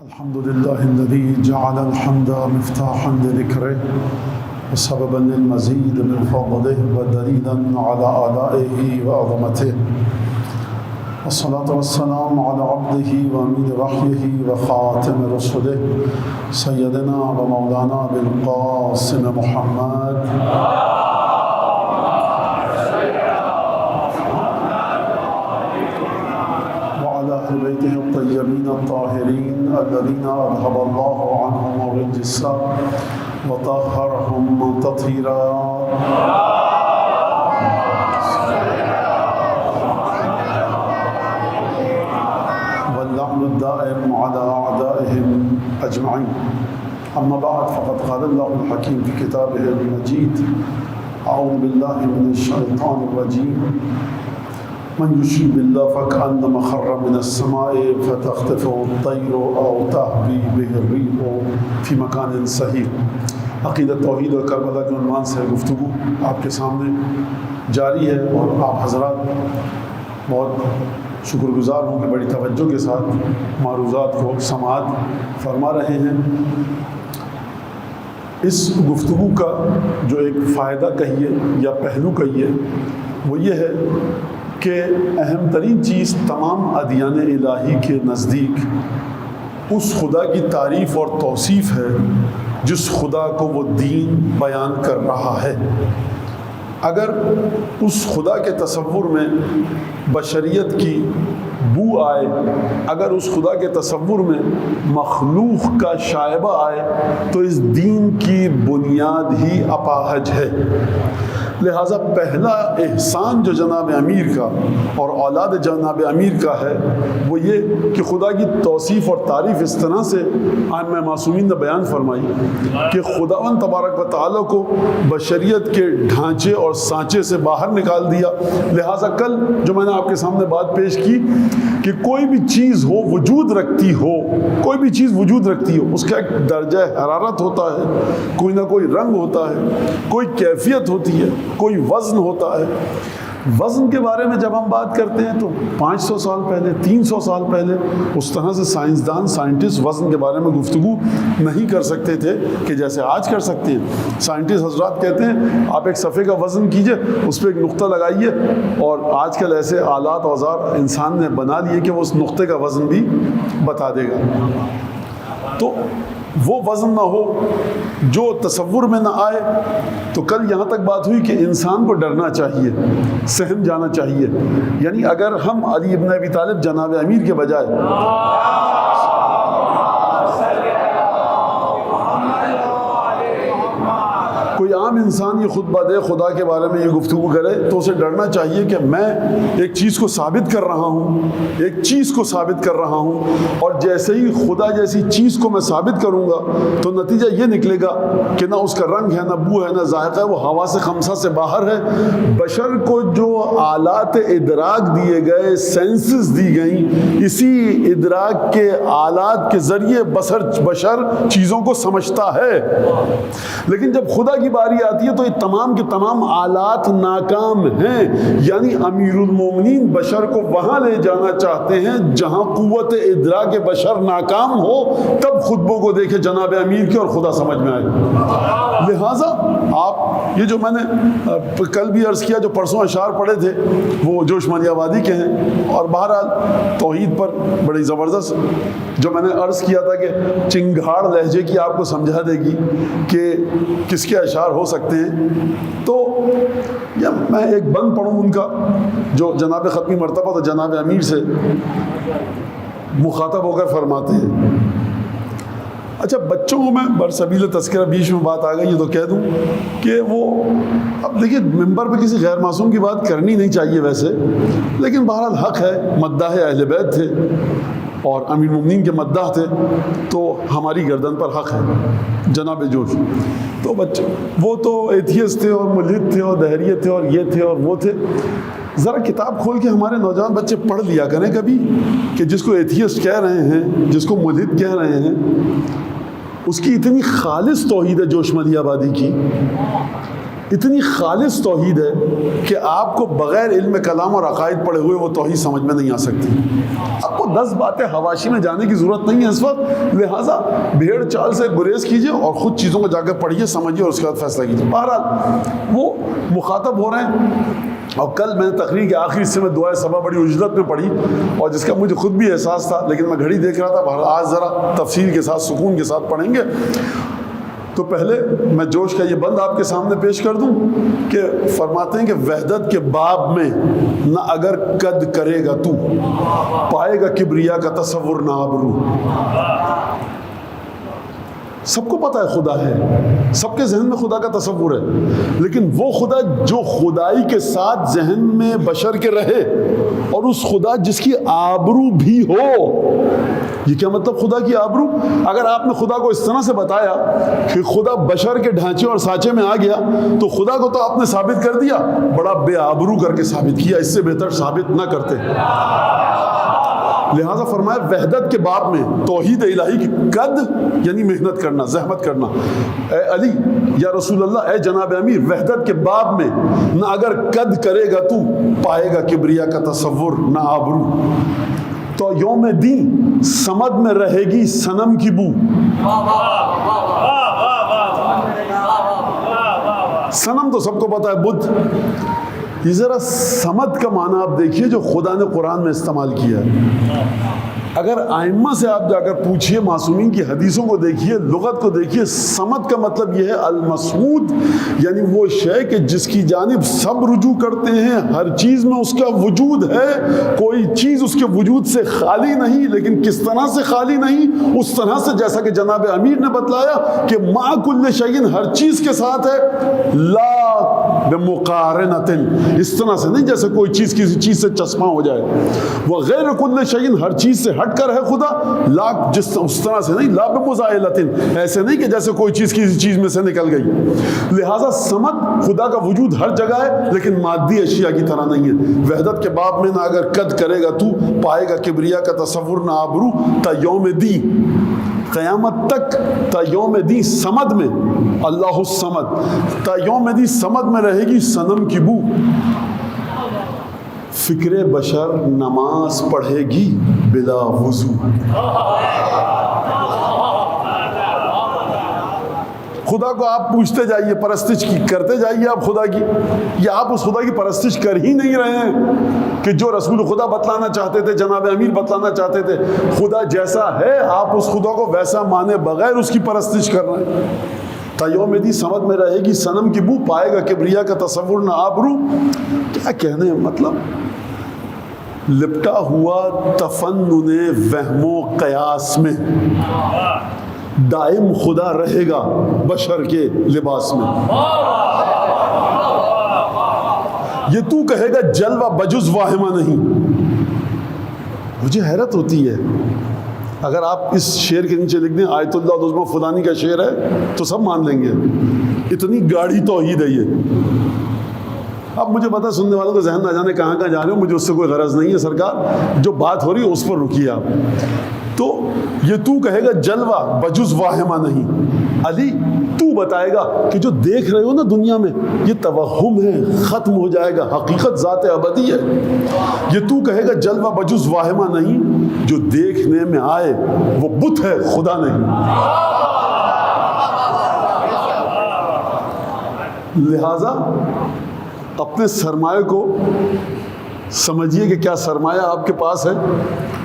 الحمد لله الذي جعل الحمد مفتاحا لذكره وسببا للمزيد من فضله ودليلا على آلائه وعظمته، والصلاة والسلام على عبده وأمين وحيه وخاتم رسله سيدنا ومولانا بالقاسم محمد أهل بيته الطيبين الطاهرين الذين أذهب الله عنهم الرجس وطهرهم تطهيرا. واللعن الدائم على أعدائهم أجمعين. أما بعد، فقد قال الله الحكيم في كتابه المجيد: أعوذ بالله من الشيطان الرجيم. من يشرك بالله فكأنما خر من السماء فتخطفه الطير أو تهوي به الريح في مكان سحيق. عقیدت توحید اور کربلا کے عنوان سے گفتگو آپ کے سامنے جاری ہے، اور آپ حضرات بہت شکر گزار ہوں کہ بڑی توجہ کے ساتھ معروضات کو سماعت فرما رہے ہیں. اس گفتگو کا جو ایک فائدہ کہیے یا پہلو کہیے وہ یہ ہے کہ اہم ترین چیز تمام ادیان الہی کے نزدیک اس خدا کی تعریف اور توصیف ہے جس خدا کو وہ دین بیان کر رہا ہے. اگر اس خدا کے تصور میں بشریت کی بو آئے، اگر اس خدا کے تصور میں مخلوق کا شائبہ آئے تو اس دین کی بنیاد ہی اپاہج ہے. لہٰذا پہلا احسان جو جناب امیر کا اور اولاد جناب امیر کا ہے وہ یہ کہ خدا کی توصیف اور تعریف اس طرح سے ائمہ معصومین نے بیان فرمائی کہ خداوند تبارک و تعالیٰ کو بشریت کے ڈھانچے اور سانچے سے باہر نکال دیا. لہٰذا کل جو میں نے آپ کے سامنے بات پیش کی کہ کوئی بھی چیز ہو وجود رکھتی ہو، کوئی بھی چیز وجود رکھتی ہو، اس کا ایک درجہ حرارت ہوتا ہے، کوئی نہ کوئی رنگ ہوتا ہے، کوئی کیفیت ہوتی ہے، کوئی وزن ہوتا ہے. وزن کے بارے میں جب ہم بات کرتے ہیں تو 500 سال پہلے، 300 سال پہلے اس طرح سے سائنسدان، سائنٹسٹ وزن کے بارے میں گفتگو نہیں کر سکتے تھے کہ جیسے آج کر سکتے ہیں. سائنٹسٹ حضرات کہتے ہیں آپ ایک صفحے کا وزن کیجئے، اس پہ ایک نقطہ لگائیے، اور آج کل ایسے آلات اوزار انسان نے بنا لیے کہ وہ اس نقطے کا وزن بھی بتا دے گا. تو وہ وزن نہ ہو جو تصور میں نہ آئے. تو کل یہاں تک بات ہوئی کہ انسان کو ڈرنا چاہیے، سہم جانا چاہیے. یعنی اگر ہم علی ابن ابی طالب جناب امیر کے بجائے کوئی عام انسان یہ خطبہ دے، خدا کے بارے میں یہ گفتگو کرے، تو اسے ڈرنا چاہیے کہ میں ایک چیز کو ثابت کر رہا ہوں، ایک چیز کو ثابت کر رہا ہوں، اور جیسے ہی خدا جیسی چیز کو میں ثابت کروں گا تو نتیجہ یہ نکلے گا کہ نہ اس کا رنگ ہے، نہ بو ہے، نہ ذائقہ ہے، وہ حواس خمسہ سے باہر ہے. بشر کو جو آلات ادراک دیے گئے، سینسز دی گئیں، اسی ادراک کے آلات کے ذریعے بشر چیزوں کو سمجھتا ہے. لیکن جب خدا کی باری آتی ہے تو یہ تمام کے تمام آلات ناکام ہیں. یعنی امیر المومنین بشر کو وہاں لے جانا چاہتے ہیں جہاں قوت ادراک بشر ناکام ہو، تب خطبوں کو دیکھے جناب امیر کے اور خدا سمجھ میں آئے. لہٰذا آپ یہ جو میں نے کل بھی عرض کیا، جو پرسوں اشعار پڑھے تھے وہ جوش مانی آبادی کے ہیں، اور بہرحال توحید پر بڑی زبردست جو میں نے عرض کیا تھا کہ چنگھاڑ لہجے کی آپ کو سمجھا دے گی کہ کس کے اشعار ہو سکتے ہیں. تو یا میں ایک بند پڑھوں ان کا جو جناب ختمی مرتبہ تو جناب امیر سے مخاطب ہو کر فرماتے ہیں. اچھا، بچوں کو میں برسبیل تذکرہ بیچ میں بات آ گئی ہے تو کہہ دوں کہ وہ اب دیکھیے ممبر پہ کسی غیر معصوم کی بات کرنی نہیں چاہیے ویسے، لیکن بہرحال حق ہے، مداح اہل بیت تھے اور امیر المومنین کے مداح تھے، تو ہماری گردن پر حق ہے. جناب جوش تو بچے وہ تو ایتھیسٹ تھے اور ملحد تھے اور دہریے تھے اور یہ تھے اور وہ تھے. ذرا کتاب کھول کے ہمارے نوجوان بچے پڑھ لیا کریں کبھی کہ جس کو ایتھیسٹ کہہ رہے ہیں، جس کو ملحد کہہ رہے ہیں، اس کی اتنی خالص توحید ہے جوش مدی آبادی کی اتنی خالص توحید ہے کہ آپ کو بغیر علم کلام اور عقائد پڑھے ہوئے وہ توحید سمجھ میں نہیں آ سکتی. آپ کو 10 باتیں حواشی میں جانے کی ضرورت نہیں ہے اس وقت، لہٰذا بھیڑ چال سے گریز کیجئے اور خود چیزوں کو جا کر پڑھیے، سمجھیے اور اس کے بعد فیصلہ کیجیے. بہرحال وہ مخاطب ہو رہے ہیں. اور کل میں نے تقریر کے آخری حصے میں دعائے صبا بڑی اجلت میں پڑھی اور جس کا مجھے خود بھی احساس تھا، لیکن میں گھڑی دیکھ رہا تھا. بہرحال آج ذرا تفصیل کے ساتھ سکون کے ساتھ پڑھیں گے. تو پہلے میں جوش کا یہ بند آپ کے سامنے پیش کر دوں کہ فرماتے ہیں کہ وحدت کے باب میں نہ اگر قد کرے گا تو پائے گا کبریا کا تصور نہ آبرو. سب کو پتہ ہے خدا ہے، سب کے ذہن میں خدا کا تصور ہے، لیکن وہ خدا جو خدائی کے ساتھ ذہن میں بشر کے رہے اور اس خدا جس کی آبرو بھی ہو. یہ کیا مطلب خدا کی آبرو؟ اگر آپ نے خدا کو اس طرح سے بتایا کہ خدا بشر کے ڈھانچے اور سانچے میں آ گیا تو خدا کو تو آپ نے ثابت کر دیا، بڑا بے آبرو کر کے ثابت کیا، اس سے بہتر ثابت نہ کرتے. لہٰذا فرمایا وحدت کے باب میں توحید الہی کی قد یعنی محنت کرنا، زحمت کرنا. اے علی یا رسول اللہ، اے جناب امیر، وحدت کے باب میں نہ اگر قد کرے گا تو پائے گا کبریا کا تصور نہ آبرو. تو یوم دین سمد میں رہے گی صنم کی بو. صنم تو سب کو پتا ہے، بدھ. یہ ذرا سمد کا معنی آپ دیکھیے جو خدا نے قرآن میں استعمال کیا ہے. اگر آئمہ سے آپ جا کر پوچھئے، معصومین کی حدیثوں کو دیکھیے، لغت کو دیکھیے، سمد کا مطلب یہ ہے المسمود، یعنی وہ شے کہ جس کی جانب سب رجوع کرتے ہیں، ہر چیز میں اس کا وجود ہے، کوئی چیز اس کے وجود سے خالی نہیں. لیکن کس طرح سے خالی نہیں؟ اس طرح سے جیسا کہ جناب امیر نے بتلایا کہ ما کل شیء، ہر چیز کے ساتھ ہے، لا بمقارنۃ، اس طرح سے نہیں جیسے کوئی چیز کسی چیز سے چشمہ ہو جائے. وہ غیر کل شیء، ہر چیز سے ہٹ کر ہے خدا، لا جس اس طرح سے نہیں، لا بمزائلۃ، ایسے نہیں کہ جیسے کوئی چیز کسی چیز میں سے نکل گئی. لہٰذا سمد خدا کا وجود ہر جگہ ہے لیکن مادی اشیاء کی طرح نہیں ہے. وحدت کے باب میں نہ اگر قد کرے گا تو پائے گا کبریا کا تصور نہ آبرو. تا یوم دی، قیامت تک، تا یوم دی سمد میں، اللہ الصمد، تا یوم دی سمد میں رہے گی صنم کی بو. فکر بشر نماز پڑھے گی بلا وضو. خدا کو آپ پوچھتے جائیے، پرستش کی کرتے جائیے آپ خدا کی، یا آپ اس خدا کی پرستش کر ہی نہیں رہے ہیں کہ جو رسول خدا بتلانا چاہتے تھے، جناب امیر بتلانا چاہتے تھے. خدا جیسا ہے آپ اس خدا کو ویسا مانے بغیر اس کی پرستش کر رہے ہیں. تا یوم دی سمد میں رہے گی صنم کی بو، پائے گا کبریا کا تصور نہ آبرو. کیا کہنے مطلب لپٹا ہوا تفنن وہم و قیاس میں دائم خدا رہے گا بشر کے لباس میں. یہ تو کہے گا جلوہ بجز واہمہ نہیں. مجھے حیرت ہوتی ہے، اگر آپ اس شعر کے نیچے لکھ دیں آیت اللہ دزمہ فلانی کا شعر ہے تو سب مان لیں گے. اتنی گاڑی توحید ہے یہ. اب مجھے پتا سننے والوں کا ذہن نہ جانے کہاں کہاں جا رہے ہو، مجھے اس سے کوئی غرض نہیں ہے. سرکار جو بات ہو رہی ہے اس پر رکیے آپ. تو یہ تو کہے گا جلوہ بجز واہمہ نہیں. علی تو بتائے گا کہ جو دیکھ رہے ہو نا دنیا میں یہ توہم ہے، ختم ہو جائے گا، حقیقت ذات ابدی ہے. یہ تو کہے گا جلوہ بجز واہمہ نہیں، جو دیکھنے میں آئے وہ بت ہے خدا نہیں. لہذا اپنے سرمایہ کو سمجھیے کہ کیا سرمایہ آپ کے پاس ہے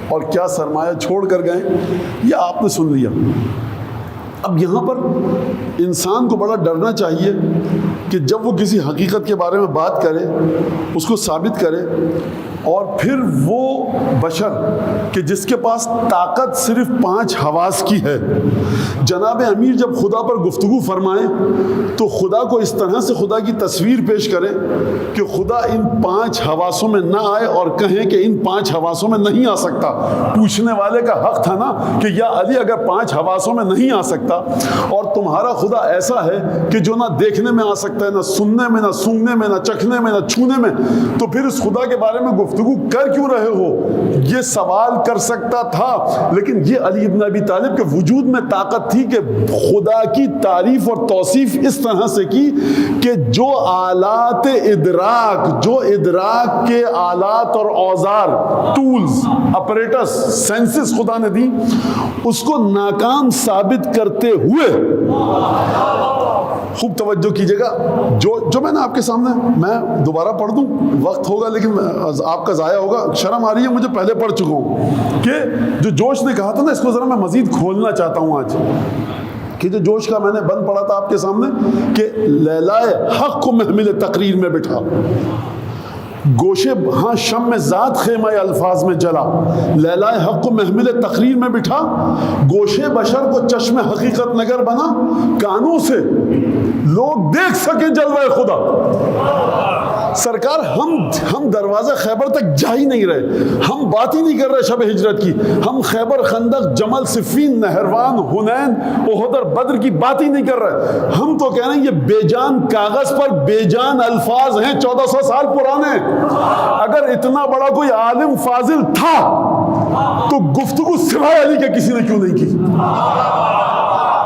اور کیا سرمایہ چھوڑ کر گئے. یہ آپ نے سن لیا. اب یہاں پر انسان کو بڑا ڈرنا چاہیے کہ جب وہ کسی حقیقت کے بارے میں بات کرے، اس کو ثابت کرے، اور پھر وہ بشر کہ جس کے پاس طاقت صرف 5 حواس کی ہے، جناب امیر جب خدا پر گفتگو فرمائیں تو خدا کو اس طرح سے خدا کی تصویر پیش کریں کہ خدا ان 5 حواسوں میں نہ آئے اور کہیں کہ ان 5 حواسوں میں نہیں آ سکتا. پوچھنے والے کا حق تھا نا کہ یا علی اگر 5 حواسوں میں نہیں آ سکتا اور تمہارا خدا ایسا ہے کہ جو نہ دیکھنے میں آ سکتا ہے، نہ سننے میں، نہ سونگنے میں، نہ چکھنے میں، نہ چھونے میں، تو پھر اس خدا کے بارے میں گفتگو کر کیوں رہے ہو، یہ سوال کر سکتا تھا، لیکن یہ علی ابن ابی طالب کے وجود میں طاقت تھی کہ خدا کی تعریف اور توصیف اس طرح سے کی کہ جو آلات ادراک، جو ادراک کے آلات اور اوزار، ٹولز، اپریٹس، سینسز خدا نے دی، اس کو ناکام ثابت کرتے ہوئے، خوب توجہ کیجئے گا، جو میں نے آپ کے سامنے، میں دوبارہ پڑھ دوں، وقت ہوگا لیکن آپ کا ضائع ہوگا، شرم آ رہی ہے مجھے، پہلے پڑھ چکا ہوں کہ جو جوش نے کہا تھا نا، اس کو ذرا میں مزید کھولنا چاہتا ہوں آج، کہ جو جوش کا میں نے بند پڑھا تھا آپ کے سامنے کہ لیلائے حق کو محمل تقریر میں بٹھا، گوشے ہاں شم میں ذات خیمہ الفاظ میں جلا، لیلائے حق کو محمل تقریر میں بٹھا، گوشے بشر کو چشم حقیقت نگر بنا، کانوں سے لوگ دیکھ سکیں جلوہ خدا۔ سرکار ہم دروازہ خیبر تک جا ہی نہیں رہے، ہم بات ہی نہیں کر رہے شب ہجرت کی، ہم خیبر، خندق، جمل، صفین، نہروان، حنین، احد اور بدر کی بات ہی نہیں کر رہے، ہم تو کہہ رہے ہیں یہ بے جان کاغذ پر بے جان الفاظ ہیں 1400 سال پرانے۔ اگر اتنا بڑا کوئی عالم فاضل تھا تو گفتگو سوائے علی کے کسی نے کیوں نہیں کی؟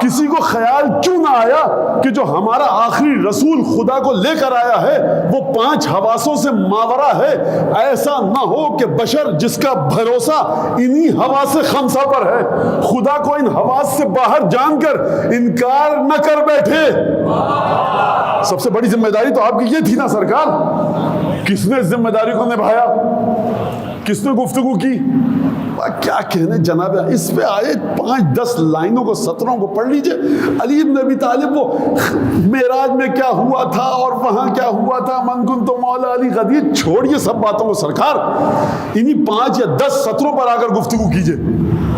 کسی کو خیال کیوں نہ آیا کہ جو ہمارا آخری رسول خدا کو لے کر آیا ہے وہ 5 حواسوں سے ماورا ہے، ایسا نہ ہو کہ بشر جس کا بھروسہ انہی حواس خمسہ پر ہے، خدا کو ان حواس سے باہر جان کر انکار نہ کر بیٹھے۔ سب سے بڑی ذمہ داری تو آپ کی یہ تھی نا سرکار، کس نے ذمہ داری کو نبھایا؟ کس نے گفتگو کی؟ کیا کہنے جناب، اس پہ آئے 5-10 لائنوں کو، 17 کو پڑھ لیجئے۔ علی بن ابی طالب وہ معراج میں کیا ہوا تھا اور وہاں کیا ہوا تھا، من کنت مولا علی غدیر، چھوڑیے سب باتوں کو سرکار، انہی 5 یا 10 سطروں پر آ کر گفتگو کیجئے،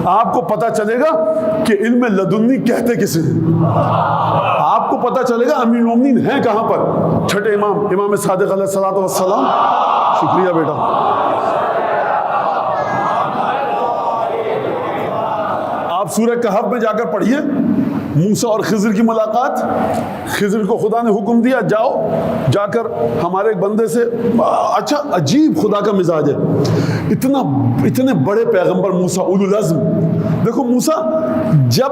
آپ کو پتہ چلے گا کہ علم لدنی کہتے کسے ہیں، آپ کو پتہ چلے گا امیر المومنین ہیں کہاں پر۔ چھٹے امام صادق علیہ السلام، شکریہ بیٹا۔ آپ سورہ کہف میں جا کر پڑھیے موسیٰ اور خضر کی ملاقات۔ خضر کو خدا نے حکم دیا جاؤ، جا کر ہمارے ایک بندے سے، اچھا عجیب خدا کا مزاج ہے، اتنے بڑے پیغمبر موسیٰ اولو العزم، دیکھو موسیٰ جب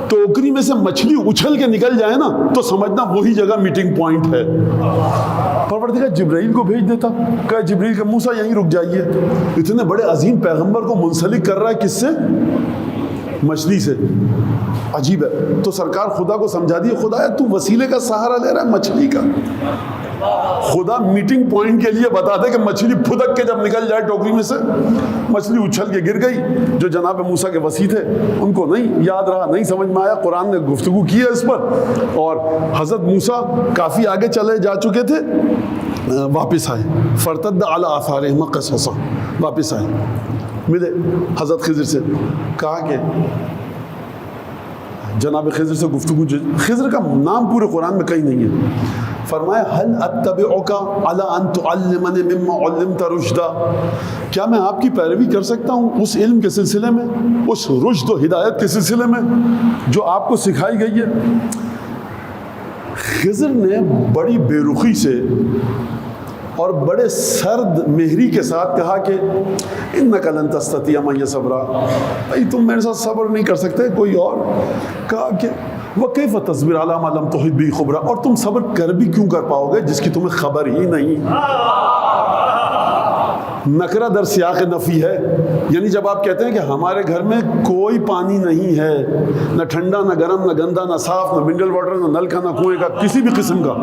ٹوکری میں سے مچھلی اچھل کے نکل جائے نا تو سمجھنا وہی جگہ میٹنگ پوائنٹ ہے۔ پروردگار جبرائیل کو بھیج دیتا، کہا جبرائیل کہ موسیٰ یہیں رک جائیے، اتنے بڑے عظیم پیغمبر کو منسلک کر رہا ہے کس سے؟ مچھلی سے، عجیب ہے۔ تو سرکار خدا کو سمجھا دیے، خدا ہے تو وسیلے کا سہارا لے رہا ہے مچھلی کا، خدا میٹنگ پوائنٹ کے لیے بتا دے کہ مچھلی پھدک کے جب نکل جائے ٹوکری میں سے، مچھلی اچھل کے گر گئی، جو جناب موسیٰ کے وسیع تھے ان کو نہیں یاد رہا، نہیں سمجھ میں آیا، قرآن نے گفتگو کی ہے اس پر، اور حضرت موسیٰ کافی آگے چلے جا چکے تھے، واپس آئے، فرتد علی آثارہم قصصا، واپس آئے، ملے حضرت خضر سے، کہا کہ جناب خضر سے گفتگو، خضر کا نام پورے قرآن میں کہیں نہیں ہے، فرمایا هل اتبعک علی ان تعلمنی مما علمت رشدا، کیا میں آپ کی پیروی کر سکتا ہوں اس علم کے سلسلے میں، اس رشد و ہدایت کے سلسلے میں جو آپ کو سکھائی گئی ہے؟ خضر نے بڑی بے رخی سے اور بڑے سرد مہری کے ساتھ کہا کہ انک لن تستطیع معی صبرا، بھائی تم میرے ساتھ صبر نہیں کر سکتے، کوئی اور۔ کہا کہ وکیف تصبر علی ما لم تحط به خبرا، اور تم صبر کر بھی کیوں کر پاؤ گے جس کی تمہیں خبر ہی نہیں۔ نکرہ در سیاق نفی ہے، یعنی جب آپ کہتے ہیں کہ ہمارے گھر میں کوئی پانی نہیں ہے، نہ ٹھنڈا نہ گرم نہ گندا نہ صاف، نہ منرل واٹر، نہ نل کا نہ کنویں کا، کسی بھی قسم کا،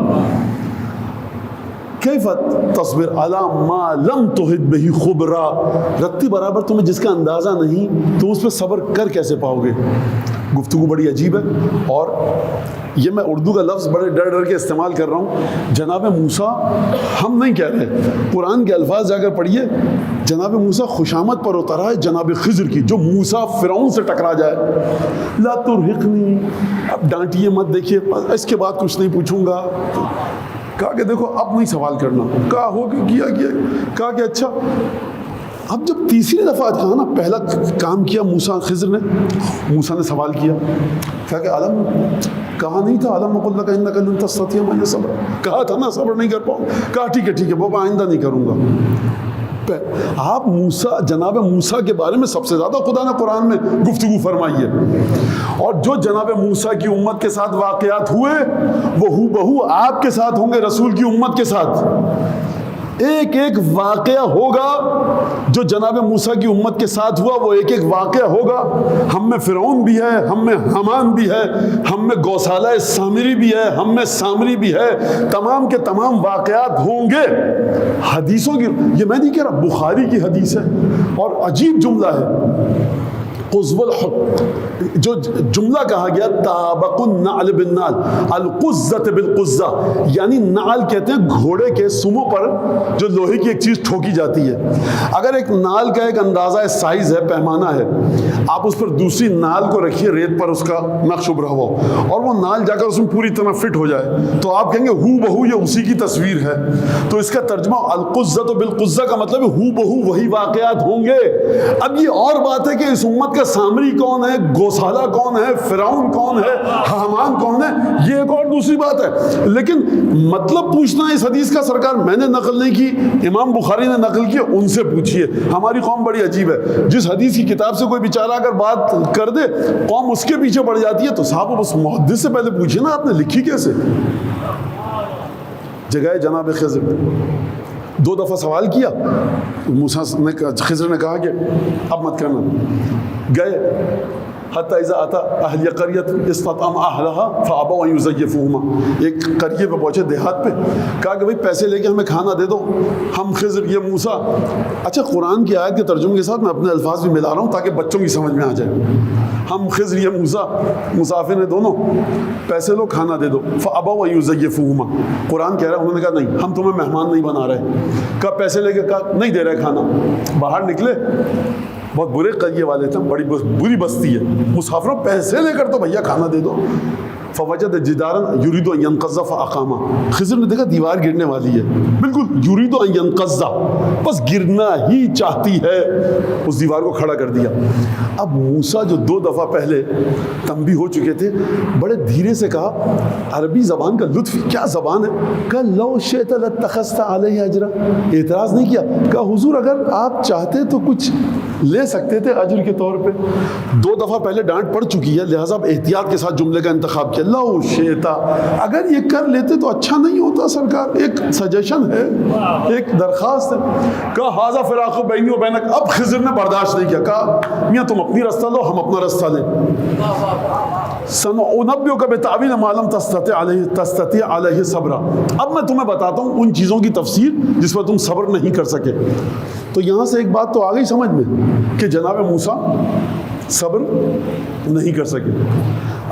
کیف تصبر علی ما لم تحط به خبرا، رتی برابر تمہیں جس کا اندازہ نہیں تم اس پہ صبر کر کیسے پاؤ گے؟ گفتگو بڑی عجیب ہے، اور یہ میں اردو کا لفظ بڑے ڈر کے استعمال کر رہا ہوں۔ جناب موسیٰ، ہم نہیں کہہ رہے، قرآن کے الفاظ جا کر پڑھیے، جناب موسیٰ خوشامد پر اترا ہے جناب خضر کی، جو موسیٰ فرعون سے ٹکرا جائے، لا ترہقنی، اب ڈانٹیے مت، دیکھیے اس کے بعد کچھ نہیں پوچھوں گا، کہا کہ دیکھو اب نہیں سوال کرنا، کہا ہو کہ کیا کہا کہ اچھا، اب جب تیسری دفعہ کہا نا، پہلا کام کیا موسیٰ خضر نے، موسیٰ نے سوال کیا، کہا کہ علم، کہا نہیں تھا علم اقول لک انک لن تستطیع معی صبرا، کہا تھا نا صبر نہیں کر پاؤں، کہا ٹھیک ہے بابا آئندہ نہیں کروں گا۔ آپ موسیٰ، جناب موسیٰ کے بارے میں سب سے زیادہ خدا نے قرآن میں گفتگو فرمائی ہے، اور جو جناب موسیٰ کی امت کے ساتھ واقعات ہوئے وہ ہو بہو آپ کے ساتھ ہوں گے، رسول کی امت کے ساتھ ایک ایک واقعہ ہوگا جو جناب موسیٰ کی امت کے ساتھ ہوا، وہ ایک ایک واقعہ ہوگا۔ ہم میں فرعون بھی ہے، ہم میں حامان بھی ہے، ہم میں گوسالہ سامری بھی ہے، ہم میں سامری بھی ہے، تمام کے تمام واقعات ہوں گے۔ حدیثوں کی، یہ میں نہیں کہہ رہا، بخاری کی حدیث ہے، اور عجیب جملہ ہے، قزو الحق، جو جملہ کہا گیا تابق النعل بالنعل، القزۃ بالقزہ، یعنی نعل کہتے ہیں گھوڑے کے سموں پر جو لوہے کی ایک چیز ٹھوکی جاتی ہے۔ اگر ایک نعل کا ایک اندازہ سائز ہے، پیمانہ ہے، آپ اس پر دوسری نعل کو رکھیے، ریت پر اس کا نقش ابھرا ہو، اور وہ نعل جا کر اس میں پوری طرح فٹ ہو جائے، تو آپ کہیں گے ہو بہو یہ اسی کی تصویر ہے۔ تو اس کا ترجمہ القزۃ بالقزہ کا مطلب ہے ہو بہو وہی واقعات ہوں گے۔ اب یہ اور بات ہے کہ اس امت کا سامری کون ہے، گوسالہ کون ہے، فرعون کون ہے، حامان کون ہے، یہ ایک اور دوسری بات ہے، لیکن مطلب پوچھنا اس حدیث کا سرکار میں نے نقل نہیں کی، امام بخاری نے نقل کی، ان سے پوچھیے۔ ہماری قوم بڑی عجیب ہے، جس حدیث کی کتاب سے کوئی بیچارہ اگر بات کر دے قوم اس کے پیچھے پڑ جاتی ہے، تو صاحب اس محدث سے پہلے پوچھیے نا آپ نے لکھی کیسے۔ جگہ جناب خضر 2 دفعہ سوال کیا، موسیٰ نے، خضر نے کہا کہ اب مت کرنا، گئے حتی اذا اتا اہل قریت استطعم اہلها فابوا ان یضیفوهما، ایک قریے پہ پہنچے، دیہات پہ، کہا کہ بھائی پیسے لے کے ہمیں کھانا دے دو۔ ہم خضر، یہ موسیٰ، اچھا قرآن کی آیت کے ترجمے کے ساتھ میں اپنے الفاظ بھی ملا رہا ہوں تاکہ بچوں کی سمجھ میں آ جائے۔ ہم خضر، یہ موسیٰ، مسافر ہیں دونوں، پیسے لو کھانا دے دو، فابوا ان یضیفوهما، قرآن کہہ رہا ہے انہوں نے کہا نہیں ہم تمہیں مہمان نہیں بنا رہے، کہا پیسے لے کے، کہا نہیں دے رہے کھانا، باہر نکلے، بہت برے قریے والے تھے، بڑی بری بستی ہے، مسافروں پیسے لے کر تو بھیا کھانا دے دو۔ فوجد جدارا یرید ان ينقض فاقاما، خضر نے دیکھا دیوار گرنے والی ہے، بالکل یرید ان ينقض، بس گرنا ہی چاہتی ہے، اس دیوار کو کھڑا کر دیا۔ اب موسیٰ جو 2 دفعہ پہلے تنبیہ ہو چکے تھے، بڑے دھیرے سے کہا، عربی زبان کا لطف کیا زبان ہے، کہا لو شئت لاتخذت علیہ اجرا، اعتراض نہیں کیا، کہا حضور اگر آپ چاہتے تو کچھ لے سکتے تھے اجر کے طور پہ۔ 2 دفعہ پہلے ڈانٹ پڑ چکی ہے، لہٰذا اب احتیاط کے ساتھ جملے کا انتخاب کیا، لو شئت، اگر یہ کر لیتے تو اچھا نہیں ہوتا سرکار، ایک سجیشن ہے، ایک درخواست ہے۔ کہا ھذا فراق بینی و بینک، اب خضر نے برداشت نہیں کیا، کہا میاں تم اپنی رستہ لو ہم اپنا رستہ لیں، سنؤنبئک بتأویل ما لم تستطع علیہ صبرا، اب میں تمہیں بتاتا ہوں ان چیزوں کی تفسیر جس پر تم صبر نہیں کر سکے۔ تو یہاں سے ایک بات تو آ گئی سمجھ میں کہ جناب موسیٰ صبر نہیں کر سکے۔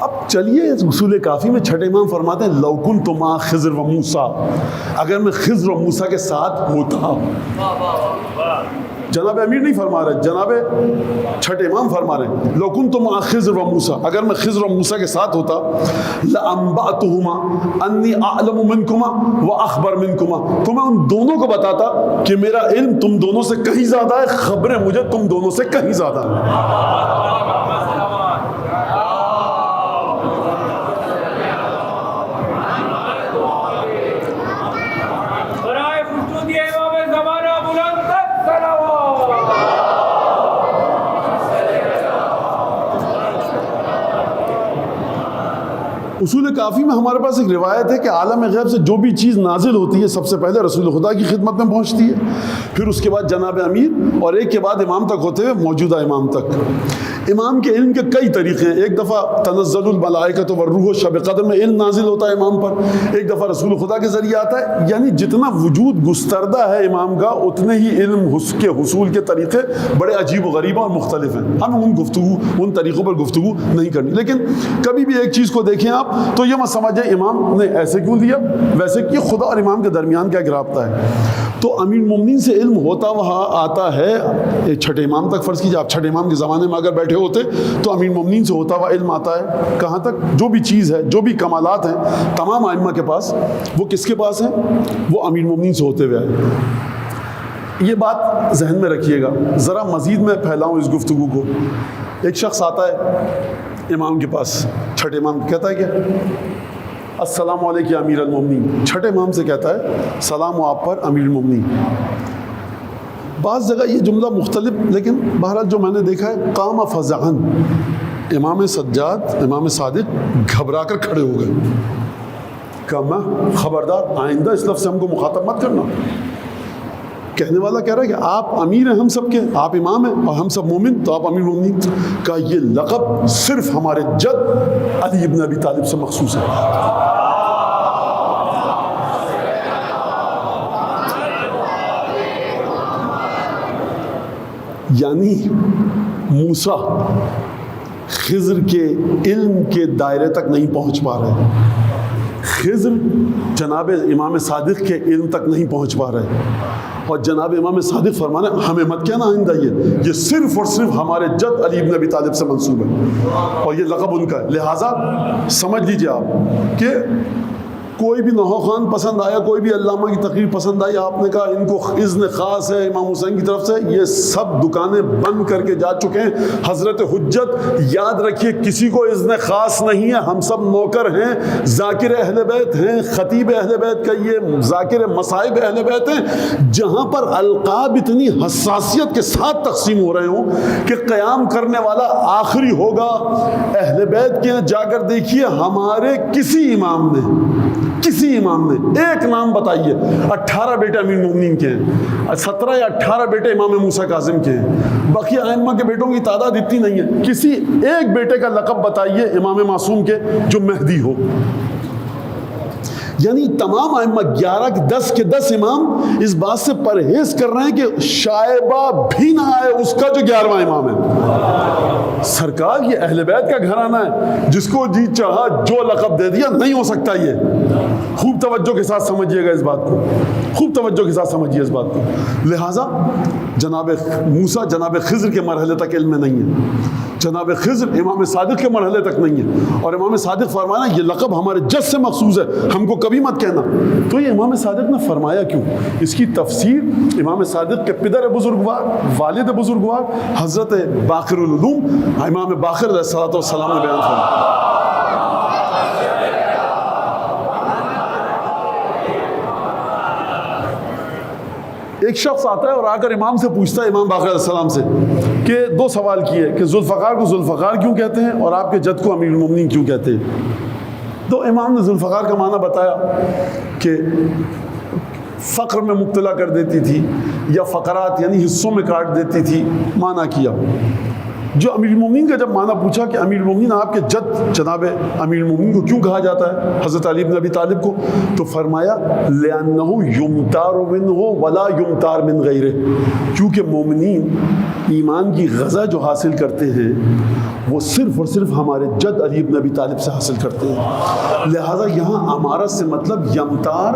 اب چلیے اصول کافی میں چھٹے امام فرماتے ہیں لو کنت مع خضر و موسیٰ، اگر میں خضر و موسیٰ کے ساتھ ہوتا، جناب امیر نہیں فرما رہے، جناب چھٹے امام فرما رہے ہیں لو کنت مع خضر و موسیٰ، اگر میں خضر و موسیٰ کے ساتھ ہوتا، لانبأتہما انی اعلم منکما واخبر منکما، تو میں ان دونوں کو بتاتا کہ میرا علم تم دونوں سے کہیں زیادہ ہے، خبریں مجھے تم دونوں سے کہیں زیادہ ہیں۔ اصول کافی میں ہمارے پاس ایک روایت ہے کہ عالم غیب سے جو بھی چیز نازل ہوتی ہے سب سے پہلے رسول خدا کی خدمت میں پہنچتی ہے، پھر اس کے بعد جناب امیر، اور ایک کے بعد امام تک ہوتے ہوئے موجودہ امام تک۔ امام کے علم کے کئی طریقے ہیں، ایک دفعہ تنزل الملائکۃ والروح، شب قدر میں علم نازل ہوتا ہے امام پر، ایک دفعہ رسول خدا کے ذریعے آتا ہے، یعنی جتنا وجود گستردہ ہے امام کا اتنے ہی علم کے حصول کے طریقے بڑے عجیب و غریب اور مختلف ہیں۔ ہمیں ان طریقوں پر گفتگو نہیں کرنی، لیکن کبھی بھی ایک چیز کو دیکھیں آپ تو یہ مت سمجھیں امام نے ایسے کیوں دیا ویسے، کہ خدا اور امام کے درمیان کیا رابطہ ہے۔ تو امیر المومنین سے علم ہوتا وہاں آتا ہے چھٹے امام تک، فرض کیجیے آپ چھٹے امام کے زمانے میں اگر بیٹھے ہوتے تو امیر المومنین سے ہوتا ہوا علم آتا ہے کہاں تک، جو بھی چیز ہے، جو بھی کمالات ہیں تمام ائمہ کے پاس، وہ کس کے پاس ہیں، وہ امیر المومنین سے ہوتے ہوئے آئے۔ یہ بات ذہن میں رکھیے گا، ذرا مزید میں پھیلاؤں اس گفتگو کو۔ ایک شخص آتا ہے امام کے پاس، چھٹے امام کہتا ہے کہ السلام علیکم یا امیر المومنین، چھٹے امام سے کہتا ہے سلام و آپ پر امیر المومنین۔ بعض جگہ یہ جملہ مختلف، لیکن بہرحال جو میں نے دیکھا ہے، قام فزعن، امام سجاد امام صادق گھبرا کر کھڑے ہو گئے، کہا میں خبردار آئندہ اس لفظ سے ہم کو مخاطب مت کرنا۔ کہنے والا کہہ رہا ہے کہ آپ امیر ہیں ہم سب کے، آپ امام ہیں اور ہم سب مومن، تو آپ امیر مومنین۔ کہا یہ لقب صرف ہمارے جد علی ابن ابی طالب سے مخصوص ہے۔ یعنی موسیٰ خضر کے علم کے دائرے تک نہیں پہنچ پا رہے، خضر جناب امام صادق کے علم تک نہیں پہنچ پا رہے، اور جناب امام صادق فرمانا ہمیں مت کہنا آئندہ یہ صرف اور صرف ہمارے جد علی ابن ابی طالب سے منسوب ہے، اور یہ لقب ان کا ہے۔ لہٰذا سمجھ لیجئے آپ کہ کوئی بھی نحو خوان پسند آیا، کوئی بھی علامہ کی تقریر پسند آئی، آپ نے کہا ان کو اذن خاص ہے امام حسین کی طرف سے، یہ سب دکانیں بند کر کے جا چکے ہیں حضرت حجت۔ یاد رکھیے کسی کو اذن خاص نہیں ہے، ہم سب نوکر ہیں، ذاکر اہل بیت ہیں، خطیب اہل بیت کہیے، ذاکر مصائب اہل بیت ہیں۔ جہاں پر القاب اتنی حساسیت کے ساتھ تقسیم ہو رہے ہوں کہ قیام کرنے والا آخری ہوگا اہل بیت کے، جا کر دیکھیے ہمارے کسی امام نے ایک نام بتائیے، 18 بیٹے امیر المومنین کے ہیں، 17 یا 18 بیٹے امام موسیٰ کاظم کے ہیں، باقی ائمہ کے بیٹوں کی تعداد اتنی نہیں ہے، کسی ایک بیٹے کا لقب بتائیے امام معصوم کے جو مہدی ہو۔ یعنی تمام ائمہ 11 کے 10 امام اس بات سے پرہیز کر رہے ہیں کہ شائبہ بھی نہ آئے اس کا جو 11واں امام ہے۔ سرکار یہ اہل بیت کا گھرانہ ہے، جس کو جی چاہا جو لقب دے دیا، نہیں ہو سکتا یہ۔ خوب توجہ کے ساتھ سمجھیے گا اس بات کو، خوب توجہ کے ساتھ سمجھیے اس بات کو۔ لہٰذا جناب موسیٰ جناب خضر کے مرحلے تک علم میں نہیں ہے، جناب خضر امام صادق کے مرحلے تک نہیں ہے، اور امام صادق فرمانا یہ لقب ہمارے جد سے مخصوص ہے، ہم کو کبھی مت کہنا۔ تو یہ امام صادق نے فرمایا کیوں؟ اس کی تفسیر امام صادق کے پدر بزرگوار، والد بزرگوار حضرت باقر العلوم امام باقر علیہ الصلوۃ والسلام نے بیان فرمایا۔ ایک شخص آتا ہے اور آ کر امام سے پوچھتا ہے، امام باقر علیہ السلام سے، کہ 2 سوال کیے کہ ذوالفقار کو ذوالفقار کیوں کہتے ہیں اور آپ کے جد کو امیر المومنین کیوں کہتے ہیں؟ تو امام نے ذوالفقار کا معنی بتایا کہ فقر میں مبتلا کر دیتی تھی، یا فقرات یعنی حصوں میں کاٹ دیتی تھی، معنی کیا۔ جو امیر المومنین کا جب معنی پوچھا کہ امیر المومنین آپ کے جد جناب امیر المومنین کو کیوں کہا جاتا ہے، حضرت علی بن ابی طالب کو، تو فرمایا لِأَنَّهُ يُمْتَارُ مِنْهُ وَلَا يُمْتَارُ مِنْ غَيْرِهِ، کیونکہ مومنین ایمان کی غذا جو حاصل کرتے ہیں وہ صرف اور صرف ہمارے جد علی بن ابی طالب سے حاصل کرتے ہیں۔ لہٰذا یہاں امارت سے مطلب یمتار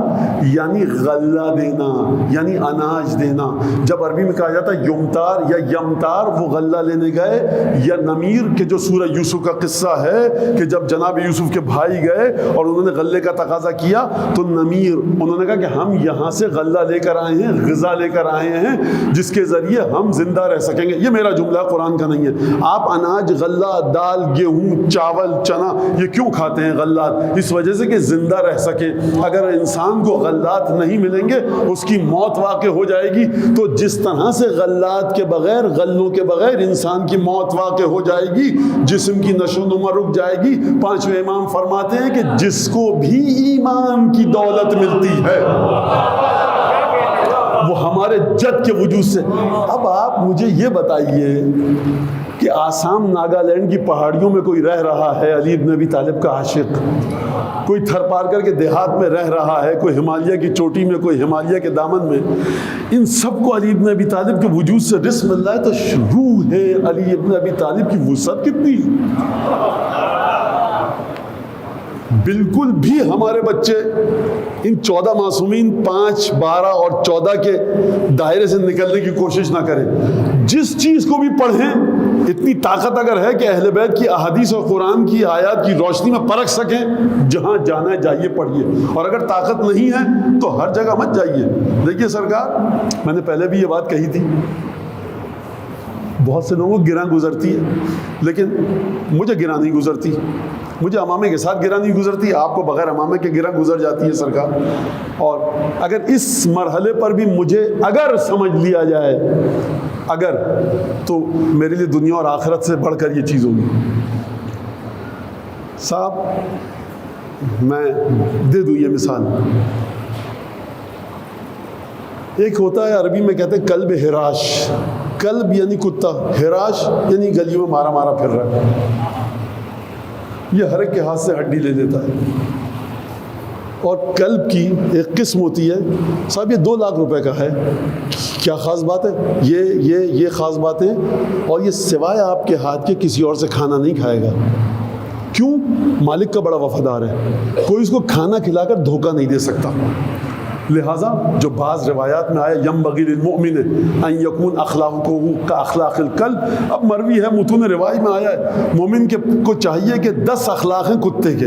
یعنی غلہ دینا، یعنی اناج دینا۔ جب عربی میں کہا جاتا ہے یمتار یا یمتار، وہ غلہ لینے گئے، یا نمیر کہ جو سورہ یوسف کا قصہ ہے کہ جب جناب یوسف کے بھائی گئے اور انہوں نے غلے کا تقاضا کیا، تو نمیر انہوں نے کہا کہ ہم یہاں سے غلہ لے کر آئے ہیں، غذا لے کر آئے ہیں جس کے ذریعے ہم زندہ رہ سکیں گے۔ یہ میرا جملہ قرآن کا نہیں ہے۔ آپ اناج، غلہ، دال، گیہوں، چاول، چنا یہ کیوں کھاتے ہیں غلات؟ اس وجہ سے کہ زندہ رہ سکے۔ اگر انسان کو غلات نہیں ملیں گے اس کی موت واقع ہو جائے گی۔ تو جس طرح سے غلات کے بغیر، غلوں کے بغیر انسان کی موت واقع ہو جائے گی، جسم کی نشو و نما رک جائے گی۔ 5ویں امام فرماتے ہیں کہ جس کو بھی ایمان کی دولت ملتی ہے وہ ہمارے جد کے وجود سے۔ اب آپ مجھے یہ بتائیے کہ آسام ناگالینڈ کی پہاڑیوں میں کوئی رہ رہا ہے علی بن ابی طالب کا عاشق، کوئی تھر پار کر کے دیہات میں رہ رہا ہے، کوئی ہمالیہ کی چوٹی میں، کوئی ہمالیہ کے دامن میں، ان سب کو علی بن ابی طالب کے وجود سے رزق مل رہا ہے، تو روح ہے علی بن ابی طالب کی وسعت کتنی؟ بالکل بھی ہمارے بچے ان 14 معصومین 5، 12 اور 14 کے دائرے سے نکلنے کی کوشش نہ کریں۔ جس چیز کو بھی پڑھیں، اتنی طاقت اگر ہے کہ اہل بیت کی احادیث اور قرآن کی آیات کی روشنی میں پرکھ سکیں، جہاں جانا ہے جائیے پڑھیے، اور اگر طاقت نہیں ہے تو ہر جگہ مت جائیے۔ دیکھیے سرکار، میں نے پہلے بھی یہ بات کہی تھی، بہت سے لوگوں کو گراں گزرتی ہے لیکن مجھے گراں نہیں گزرتی۔ مجھے امامے کے ساتھ گرہ نہیں گزرتی، آپ کو بغیر امامے کے گرہ گزر جاتی ہے سرکار. اور اگر اس مرحلے پر بھی مجھے اگر سمجھ لیا جائے اگر، تو میرے لیے دنیا اور آخرت سے بڑھ کر یہ چیز ہوگی. صاحب میں دے دوں یہ مثال. ایک ہوتا ہے عربی میں کہتے ہیں کلب ہراش. کلب یعنی کتا، ہراش یعنی گلیوں میں مارا مارا پھر رہا ہے. یہ ہر ایک کے ہاتھ سے ہڈی لے لیتا ہے. اور کلب کی ایک قسم ہوتی ہے صاحب، یہ 2 لاکھ روپے کا ہے. کیا خاص بات ہے؟ یہ خاص بات ہے. اور یہ سوائے آپ کے ہاتھ کے کسی اور سے کھانا نہیں کھائے گا. کیوں؟ مالک کا بڑا وفادار ہے، کوئی اس کو کھانا کھلا کر دھوکہ نہیں دے سکتا. لہٰذا جو بعض روایات میں آیا ينبغي للمؤمن ان يكون اخلاقه كاخلاق الكلب، اب مروی ہے متون روایت میں آیا ہے مومن کو چاہیے کہ 10 اخلاق ہیں کتے کے،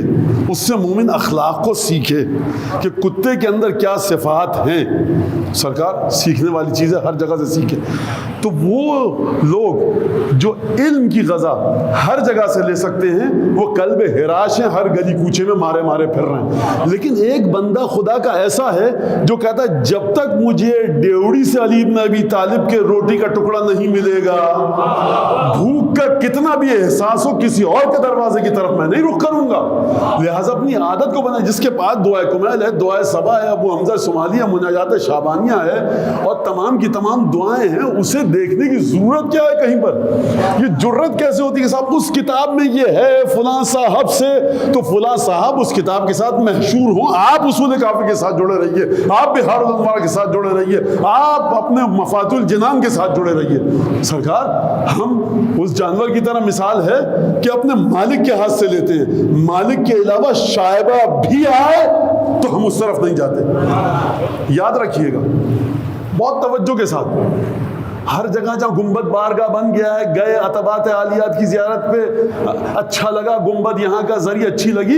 اس سے مومن اخلاق کو سیکھے کہ کتے کے اندر کیا صفات ہیں. سرکار سیکھنے والی چیزیں ہر جگہ سے سیکھے. تو وہ لوگ جو علم کی غذا ہر جگہ سے لے سکتے ہیں وہ کلب ہراش ہیں، ہر گلی کوچے میں مارے مارے پھر رہے ہیں. لیکن ایک بندہ خدا کا ایسا ہے جو کہتا ہے جب تک مجھے ڈیوڑی سے علی بن ابی طالب کے روٹی کا ٹکڑا نہیں ملے گا، بھوک کا کتنا بھی احساس ہو کسی اور کے دروازے کی طرف میں نہیں رخ کروں گا. لہٰذا اپنی عادت کو بنائے. جس کے پاس دعائے کمیل ہے، دعائے صبا ہے، ابو حمزہ شمالیہ، مناجات شعبانیہ ہے اور تمام کی تمام دعائیں ہیں، اسے دیکھنے کی ضرورت کیا ہے کہیں پر؟ یہ جرت کیسے ہوتی ہے کہ صاحب اس کتاب میں یہ ہے فلاں صاحب سے، تو فلاں صاحب اس کتاب کے ساتھ محشور ہوں. آپ اصول کافی کے ساتھ جڑے رہیے، آپ بہار الانوار کے ساتھ جڑے رہیے، آپ اپنے مفاتیح الجنان کے ساتھ جڑے رہیے. سرکار ہم اس جانور کی طرح مثال ہے کہ اپنے مالک کے ہاتھ سے لیتے ہیں. مالک کے علاوہ شائبہ بھی آئے تو ہم اس طرف نہیں جاتے. یاد رکھیے گا بہت توجہ کے ساتھ. ہر جگہ جہاں گنبد بارگاہ بن گیا ہے، گئے عتبات عالیات کی زیارت پہ، اچھا لگا گنبد یہاں کا ذریعہ اچھی لگی،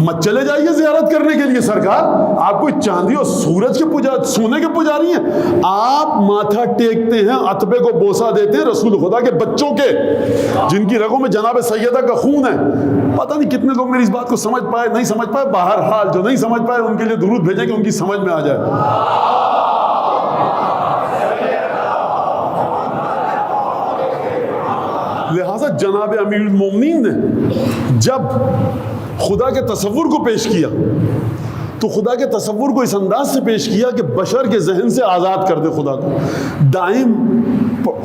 مت چلے جائیے زیارت کرنے کے لیے. سرکار آپ کوئی چاندی اور سورج کے سونے کے پجاری ہیں؟ آپ ماتھا ٹیکتے ہیں، عتبے کو بوسہ دیتے ہیں رسول خدا کے بچوں کے جن کی رگوں میں جناب سیدہ کا خون ہے. پتہ نہیں کتنے لوگ میری اس بات کو سمجھ پائے نہیں سمجھ پائے. بہرحال جو نہیں سمجھ پائے ان کے لیے درود بھیجیں کہ ان کی سمجھ میں آ جائے. لہٰذا جناب امیر المومنین نے جب خدا کے تصور کو پیش کیا تو خدا کے تصور کو اس انداز سے پیش کیا کہ بشر کے ذہن سے آزاد کر دے خدا کو. دائم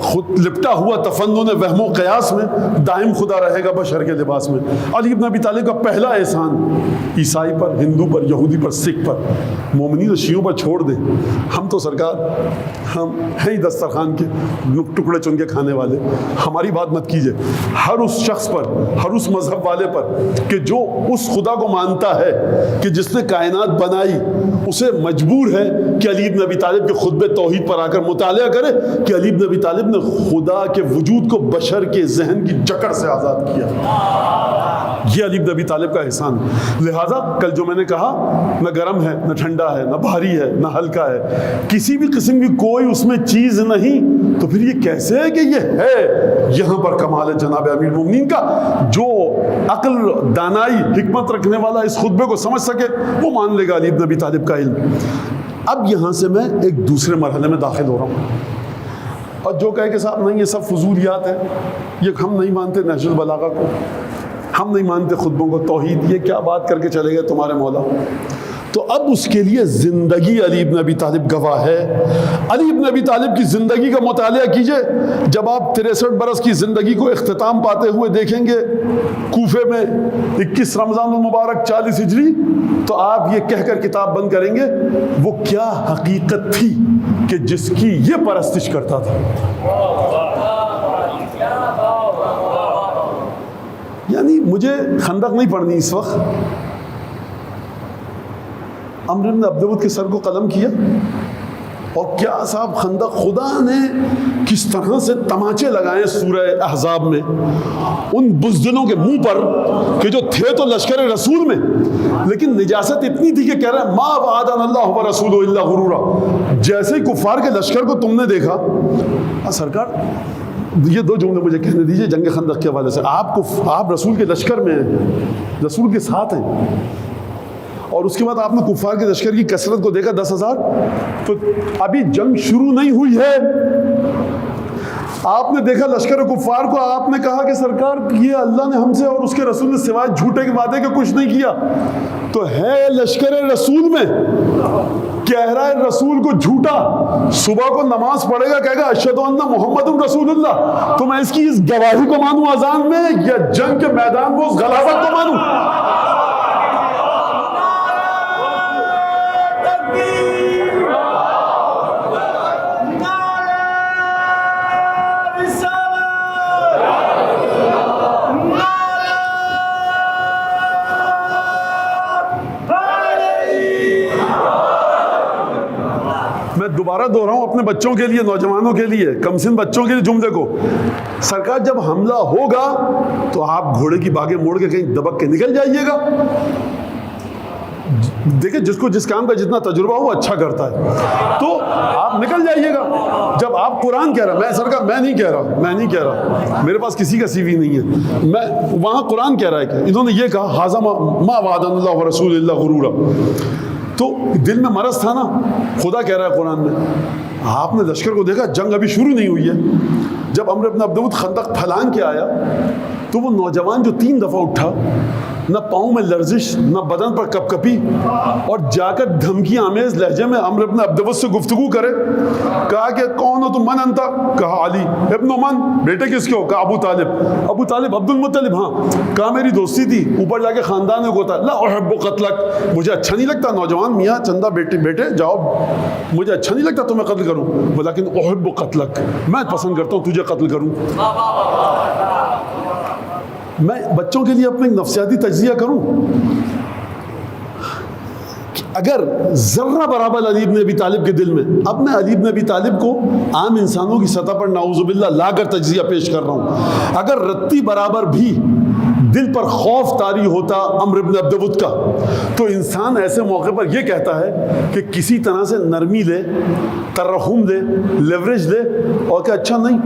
خود لپٹا ہوا تفنن وہم و قیاس میں، دائم خدا رہے گا بشر کے لباس میں. علی بن ابی طالب کا پہلا احسان عیسائی پر، ہندو پر، یہودی پر، سکھ پر، مومنین و شیعوں پر چھوڑ دیں. ہم تو سرکار ہم ہیں ہی دسترخوان کے ٹکڑے چن کے کھانے والے. ہماری بات مت کیجیے. ہر اس شخص پر، ہر اس مذہب والے پر کہ جو اس خدا کو مانتا ہے کہ جس نے کائنات بنائی، اسے مجبور ہے کہ علی بن ابی طالب کے خطبے توحید پر آ کر مطالعہ کرے کہ علی بن ابی طالب نے خدا کے وجود کو بشر کے ذہن کی جکڑ سے آزاد کیا. یہ علی بن ابی طالب کا احسان. لہٰذا کل جو میں نے کہا نہ گرم ہے نہ ٹھنڈا ہے نہ بھاری ہے نہ ہلکا ہے، کسی بھی قسم کی کوئی اس میں چیز نہیں، تو پھر یہ کیسے ہے کہ یہ ہے؟ یہاں پر کمال ہے جناب امیر المومنین کا. جو عقل، دانائی، حکمت رکھنے والا اس خطبے کو سمجھ سکے وہ مان لے گا علی بن ابی طالب کا علم. اب یہاں سے میں ایک دوسرے مرحلے میں داخل ہو رہا ہوں. اور جو کہے کہ صاحب نہیں یہ سب فضولیات ہیں، یہ ہم نہیں مانتے نہج البلاغہ کو، ہم نہیں مانتے خطبوں کو، توحید، یہ کیا بات کر کے چلے گئے تمہارے مولا. تو اب اس کے لیے زندگی علی بن ابی طالب گواہ ہے. علی بن ابی طالب کی زندگی کا مطالعہ کیجئے. جب آپ 63 برس کی زندگی کو اختتام پاتے ہوئے دیکھیں گے کوفے میں 21 رمضان المبارک 40 ہجری، تو آپ یہ کہہ کر کتاب بند کریں گے وہ کیا حقیقت تھی کہ جس کی یہ پرستش کرتا تھا. یعنی مجھے خندق نہیں پڑھنی اس وقت. عمرو بن عبدود کے سر کو قلم کیا، اور کیا صاحب خندق خدا نے کس طرح سے تماچے لگائے سورہ احزاب میں ان بزدلوں کے منہ پر کہ جو تھے تو لشکر رسول میں، لیکن نجاست اتنی تھی کہ کہہ رہے ہیں ما وعدنا اللہ ورسولہ الا غرورا. جیسے ہی کفار کے لشکر کو تم نے دیکھا، سرکار یہ دو جملے مجھے کہنے دیجئے جنگ خندق کے حوالے سے. آپ رسول کے لشکر میں ہیں, رسول کے ساتھ ہیں, اور اس کے بعد آپ نے کفار کے لشکر کی کثرت کو دیکھا 10,000. تو ابھی جنگ شروع نہیں ہوئی ہے, آپ نے دیکھا لشکر کفار کو, آپ نے کہا کہ سرکار یہ اللہ نے ہم سے اور اس کے رسول نے سوائے جھوٹے کے وعدے کے کچھ نہیں کیا. تو ہے لشکر رسول میں, کہہ رہا ہے رسول کو جھوٹا, صبح کو نماز پڑھے گا کہے گا اشہد ان محمد رسول اللہ, تو میں اس کی اس گواہی کو مانوں اذان میں, یا جنگ کے میدان میں اس غلاظت کو مانوں؟ میں دوبارہ دوہراؤں اپنے بچوں کے لیے, نوجوانوں کے لیے, کم سن بچوں کے لیے جملے کو. سرکار جب حملہ ہوگا تو آپ گھوڑے کی باگیں موڑ کے کہیں دبک کے نکل جائیے گا. دیکھیں جس کو جس کام کا جتنا تجربہ ہو وہ اچھا کرتا ہے, تو آپ نکل جائیے گا. جب آپ قرآن کہہ رہا, میں سرکار میں نہیں کہہ رہا, میرے پاس کسی کا سی وی نہیں ہے, میں وہاں قرآن کہہ رہا ہے کہ انہوں نے یہ کہا ھذا ما وعدنا اللہ ورسول اللہ غرورا. تو دل میں مرض تھا نا, خدا کہہ رہا ہے قرآن میں. آپ نے لشکر کو دیکھا, جنگ ابھی شروع نہیں ہوئی ہے. جب عمرو بن عبد الود خندق پھلان کے آیا تو وہ نوجوان جو 3 دفعہ اٹھا, نہ پاؤں میں لرزش نہ بدن پر کپ کپی, اور جا کر دھمکی آمیز لہجے میں عمرو بن عبد الود سے گفتگو کرے. کہا کہ کون ہو تم؟ من انتا؟ کہا علی ابن من. بیٹے کس کے ہو؟ کہا ابو طالب. ابو طالب عبد المطلب. ہاں. کہا میری دوستی تھی, اوپر جا کے خاندان میں ہوتا. لا احب قتلک, مجھے اچھا نہیں لگتا نوجوان میاں چندہ بیٹے جاؤ, مجھے اچھا نہیں لگتا تمہیں قتل کروں, ولیکن احب قتلک, میں پسند کرتا ہوں تجھے قتل کروں. میں بچوں کے لیے اپنے نفسیاتی تجزیہ کروں, اگر ذرہ برابر علی بن ابی طالب کے دل میں, اب میں علی بن ابی طالب کو عام انسانوں کی سطح پر نعوذ باللہ لا کر تجزیہ پیش کر رہا ہوں, اگر رتی برابر بھی دل پر خوف طاری ہوتا عمرو بن عبد الود کا, تو انسان ایسے موقع پر یہ کہتا ہے کہ کسی طرح سے نرمی لے, ترحم دے, لیوریج دے, اور کہ اچھا نہیں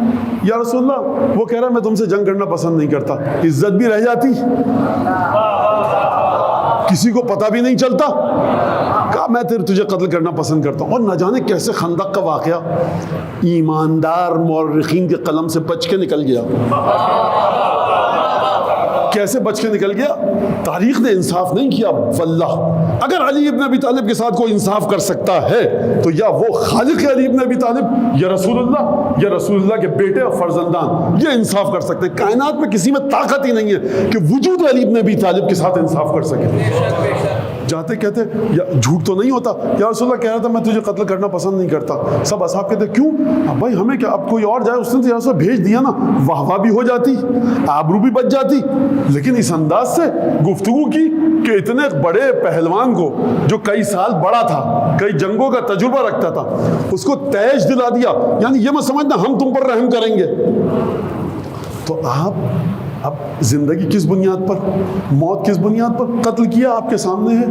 یا رسول اللہ, وہ کہہ رہا ہے میں تم سے جنگ کرنا پسند نہیں کرتا, عزت بھی رہ جاتی, کسی کو پتہ بھی نہیں چلتا. کہا میں تجھے قتل کرنا پسند کرتا ہوں. اور نہ جانے کیسے خندق کا واقعہ ایماندار مورخین کے قلم سے بچ کے نکل گیا, کیسے بچ کے نکل گیا. تاریخ نے انصاف نہیں کیا واللہ. اگر علی ابن ابی طالب کے ساتھ کوئی انصاف کر سکتا ہے تو یا وہ خالق علی ابن ابی طالب یا رسول اللہ کے بیٹے اور فرزندان, یہ انصاف کر سکتے ہیں. کائنات میں کسی میں طاقت ہی نہیں ہے کہ وجود علی ابن ابی طالب کے ساتھ انصاف کر سکے. جاتے کہتے یا جھوٹ تو نہیں ہوتا, یا رسول اللہ کہہ رہا تھا میں تجھے قتل کرنا پسند نہیں کرتا. سب اصحاب کہتے کیوں؟ اب بھائی ہمیں کیا, اب کوئی اور جائے, اس نے تو یا رسول اللہ بھیج دیا نا, واہ واہ بھی ہو جاتی, آبرو بھی بچ جاتی. لیکن اس انداز سے گفتگو کی کہ اتنے بڑے پہلوان کو جو کئی سال بڑا تھا, کئی جنگوں کا تجربہ رکھتا تھا, اس کو تیج دلا دیا. یعنی یہ مت سمجھنا ہم تم پر رحم کریں گے. تو آپ اب زندگی کس بنیاد پر, موت کس بنیاد پر قتل کیا آپ کے سامنے ہے.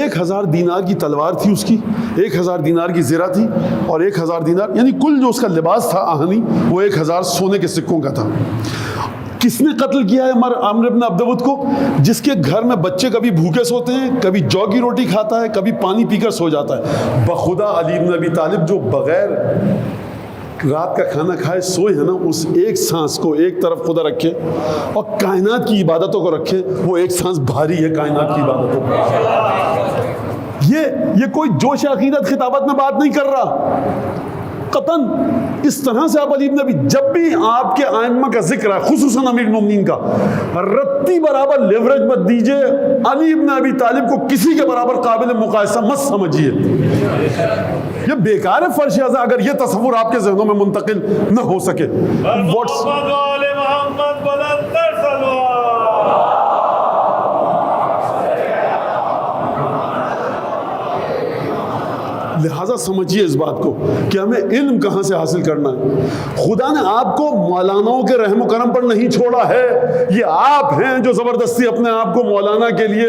1000 دینار کی تلوار تھی اس کی, 1000 دینار کی زرہ تھی, اور 1000 دینار یعنی کل جو اس کا لباس تھا آہنی, وہ 1000 سونے کے سکوں کا تھا. کس نے قتل کیا ہے عمرو بن عبد الود کو؟ جس کے گھر میں بچے کبھی بھوکے سوتے ہیں, کبھی جو کی روٹی کھاتا ہے, کبھی پانی پی کر سو جاتا ہے. بخدا علی بن ابی طالب جو بغیر رات کا کھانا کھائے سوئے ہیں نا, اس ایک سانس کو ایک طرف خدا رکھے اور کائنات کی عبادتوں کو رکھے, وہ ایک سانس بھاری ہے کائنات کی عبادتوں کو. یہ کوئی جوش عقیدت خطابت میں بات نہیں کر رہا. قطن اس طرح سے آپ علی بن ابی, جب بھی آپ کے ائمہ کا ذکر ہے خصوصاً امیر المومنین کا, رتی برابر لیوریج مت دیجئے, علی بن ابی طالب کو کسی کے برابر قابل مقایسہ مت سمجھیے. یہ بیکار ہے فرش اعضاء اگر یہ تصور آپ کے ذہنوں میں منتقل نہ ہو سکے. لہٰذا سمجھیے اس بات کو کہ ہمیں علم کہاں سے حاصل کرنا ہے. خدا نے آپ کو مولاناؤں کے رحم و کرم پر نہیں چھوڑا ہے. یہ آپ ہیں جو زبردستی اپنے آپ کو مولانا کے لیے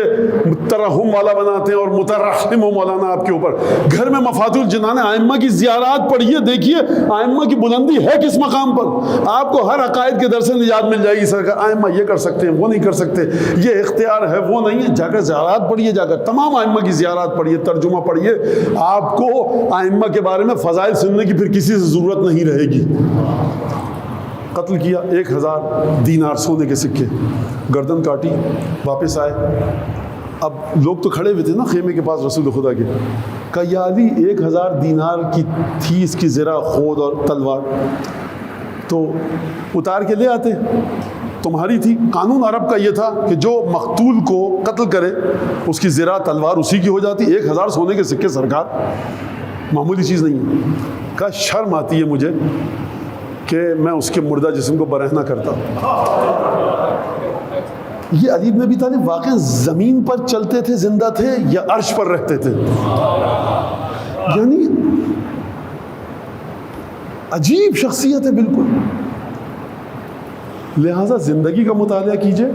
ترحم والا بناتے ہیں اور مترحم ہو مولانا آپ کے اوپر. گھر میں مفاتیح الجنان ائمہ کی زیارات پڑھیے, دیکھیے ائمہ کی بلندی ہے کس مقام پر. آپ کو ہر عقائد کے در سے نجات مل جائے گی. سرکار ائمہ یہ کر سکتے ہیں, وہ نہیں کر سکتے, یہ اختیار ہے, وہ نہیں ہے. جا کر زیارات پڑھیے, جا کر تمام ائمہ کی زیارات پڑھیے, ترجمہ پڑھیے. آپ کو ائمہ کے بارے میں فضائل سننے کی پھر کسی سے ضرورت نہیں رہے گی. قتل کیا, 1000 دینار سونے کے سکے, گردن کاٹی, واپس آئے. اب لوگ تو کھڑے ہوئے تھے نا خیمے کے پاس رسول خدا کے. کہا یا علی 1000 دینار کی تھی اس کی زرہ, خود اور تلوار, تو اتار کے لے آتے, تمہاری تھی. قانون عرب کا یہ تھا کہ جو مقتول کو قتل کرے اس کی زرہ تلوار اسی کی ہو جاتی. 1000 سونے کے سکے سرکار, معمولی چیز نہیں ہے. کہا شرم آتی ہے مجھے کہ میں اس کے مردہ جسم کو برہنہ کرتا. یہ علی بن ابی طالب واقعا زمین پر چلتے تھے, زندہ تھے, یا عرش پر رہتے تھے؟ یعنی عجیب شخصیت ہے بالکل. لہٰذا زندگی کا مطالعہ کیجئے,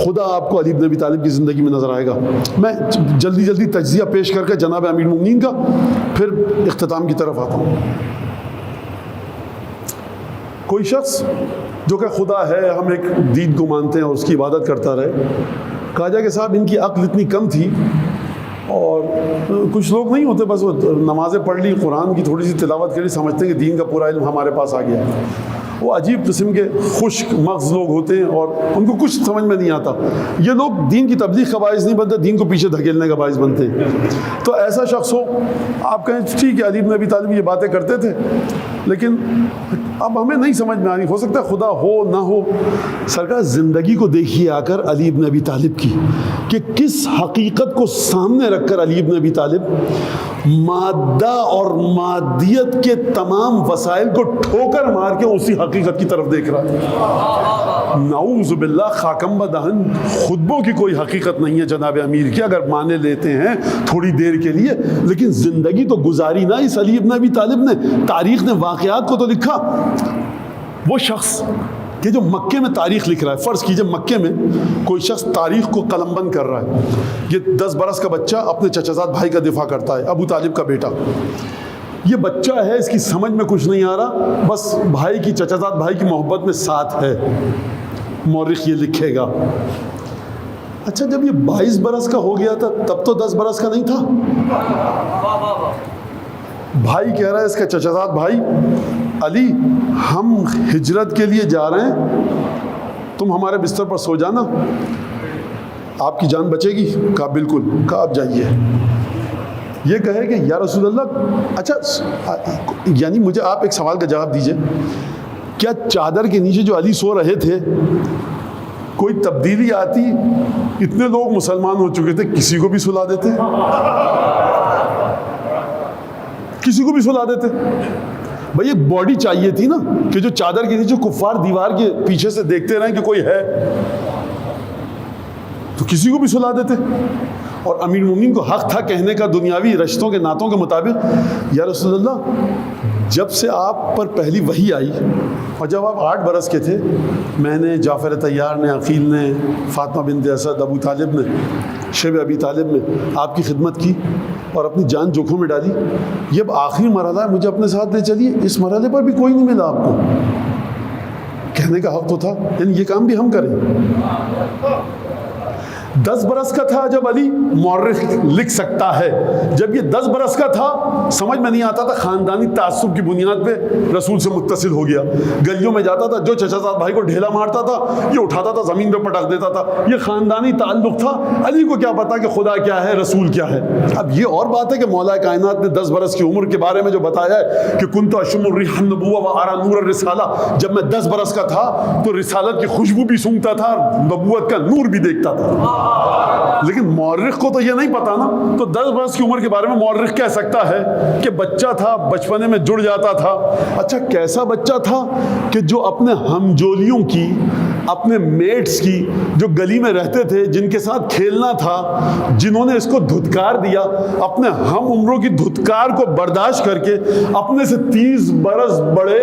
خدا آپ کو علی بن ابی طالب کی زندگی میں نظر آئے گا. میں جلدی تجزیہ پیش کر کے جناب امیر المومنین کا پھر اختتام کی طرف آتا ہوں. کوئی شخص جو کہ خدا ہے, ہم ایک دین کو مانتے ہیں اور اس کی عبادت کرتا رہے. کہا جائے کہ صاحب ان کی عقل اتنی کم تھی, اور کچھ لوگ نہیں ہوتے بس وہ نمازیں پڑھ لی, قرآن کی تھوڑی سی تلاوت کری, سمجھتے ہیں کہ دین کا پورا علم ہمارے پاس آ گیا. وہ عجیب قسم کے خشک مغز لوگ ہوتے ہیں اور ان کو کچھ سمجھ میں نہیں آتا. یہ لوگ دین کی تبلیغ کا باعث نہیں بنتے, دین کو پیچھے دھکیلنے کا باعث بنتے ہیں. تو ایسا شخص ہو, آپ کہیں ٹھیک ہے علی بن ابی طالب یہ باتیں کرتے تھے, لیکن اب ہمیں نہیں سمجھ میں آنی, ہو سکتا ہے خدا ہو نہ ہو. سرکار زندگی کو دیکھیے آ کر علی بن ابی طالب کی, کہ کس حقیقت کو سامنے رکھ کر علی بن ابی طالب مادہ اور مادیت کے تمام وسائل کو ٹھوکر مار کے اسی حقیقت کی طرف دیکھ رہا ہے. نعوذ باللہ, خاکم بدہن خطبوں کی کوئی حقیقت نہیں ہے جناب امیر کی, اگر مانے لیتے ہیں تھوڑی دیر کے لیے, لیکن زندگی تو گزاری نہ اس علی بن ابی طالب نے. تاریخ نے واقعات کو تو لکھا. وہ شخص کہ جو مکے میں تاریخ لکھ رہا ہے, فرض کیجئے مکے میں کوئی شخص تاریخ کو قلم بند کر رہا ہے. یہ 10 برس کا بچہ اپنے چچا زاد بھائی کا دفاع کرتا ہے, ابو طالب کا بیٹا. یہ بچہ ہے, اس کی سمجھ میں کچھ نہیں آ رہا, بس بھائی کی, چچا زاد بھائی کی محبت میں ساتھ ہے. مورخ یہ لکھے گا. اچھا جب یہ 22 برس کا ہو گیا تھا تب تو 10 برس کا نہیں تھا. بھائی کہہ رہا ہے اس کا چچا زاد بھائی, علی ہم ہجرت کے لیے جا رہے ہیں, تم ہمارے بستر پر سو جانا, آپ کی جان بچے گی. کہا بالکل. کہا آپ جائیے. یہ کہے کہ یا رسول اللہ, اچھا یعنی مجھے آپ ایک سوال کا جواب دیجئے, کیا چادر کے نیچے جو علی سو رہے تھے کوئی تبدیلی آتی؟ اتنے لوگ مسلمان ہو چکے تھے, کسی کو بھی سلا دیتے, کسی کو بھی سلا دیتے. بھئی ایک باڈی چاہیے تھی نا, کہ جو چادر کے نیچے کفار دیوار کے پیچھے سے دیکھتے رہیں کہ کوئی ہے, تو کسی کو بھی سلا دیتے. اور امیر المومنین کو حق تھا کہنے کا دنیاوی رشتوں کے ناتوں کے مطابق, یا رسول اللہ جب سے آپ پر پہلی وحی آئی اور جب آپ 8 برس کے تھے, میں نے, جعفر طیار نے, عقیل نے, فاطمہ بنت اسد, ابو طالب نے, شیب ابی طالب نے آپ کی خدمت کی اور اپنی جان جوکھوں میں ڈالی. یہ اب آخری مرحلہ ہے, مجھے اپنے ساتھ لے چلیے. اس مرحلے پر بھی کوئی نہیں ملا آپ کو. کہنے کا حق تو تھا, یعنی یہ کام بھی ہم کریں. 10 برس کا تھا جب علی, مورخ لکھ سکتا ہے, جب یہ 10 برس کا تھا سمجھ میں نہیں آتا تھا, خاندانی تعصب کی بنیاد پہ رسول سے متصل ہو گیا. گلیوں میں جاتا تھا, جو چچا زاد بھائی کو ڈھیلا مارتا تھا یہ اٹھاتا تھا زمین پہ پٹک دیتا تھا. یہ خاندانی تعلق تھا. علی کو کیا پتا کہ خدا کیا ہے, رسول کیا ہے. اب یہ اور بات ہے کہ مولا کائنات نے 10 برس کی عمر کے بارے میں جو بتایا ہے کہ کنت اشم الریح النبوہ وارا نور الرسالہ, جب میں 10 برس کا تھا تو رسالت کی خوشبو بھی سونگھتا تھا, نبوت کا نور بھی دیکھتا تھا. لیکن مورخ کو تو یہ نہیں پتا نا, تو 10 برس کی عمر کے بارے میں مورخ کہہ سکتا ہے کہ بچہ تھا, بچپنے میں جڑ جاتا تھا. اچھا کیسا بچہ تھا کہ جو اپنے ہمجولیوں کی اپنے میٹس کی جو گلی میں رہتے تھے، جن کے ساتھ کھیلنا تھا، جنہوں نے اس کو دھتکار دیا، اپنے ہم عمروں کی دھتکار کو برداشت کر کے اپنے سے 30 برس بڑے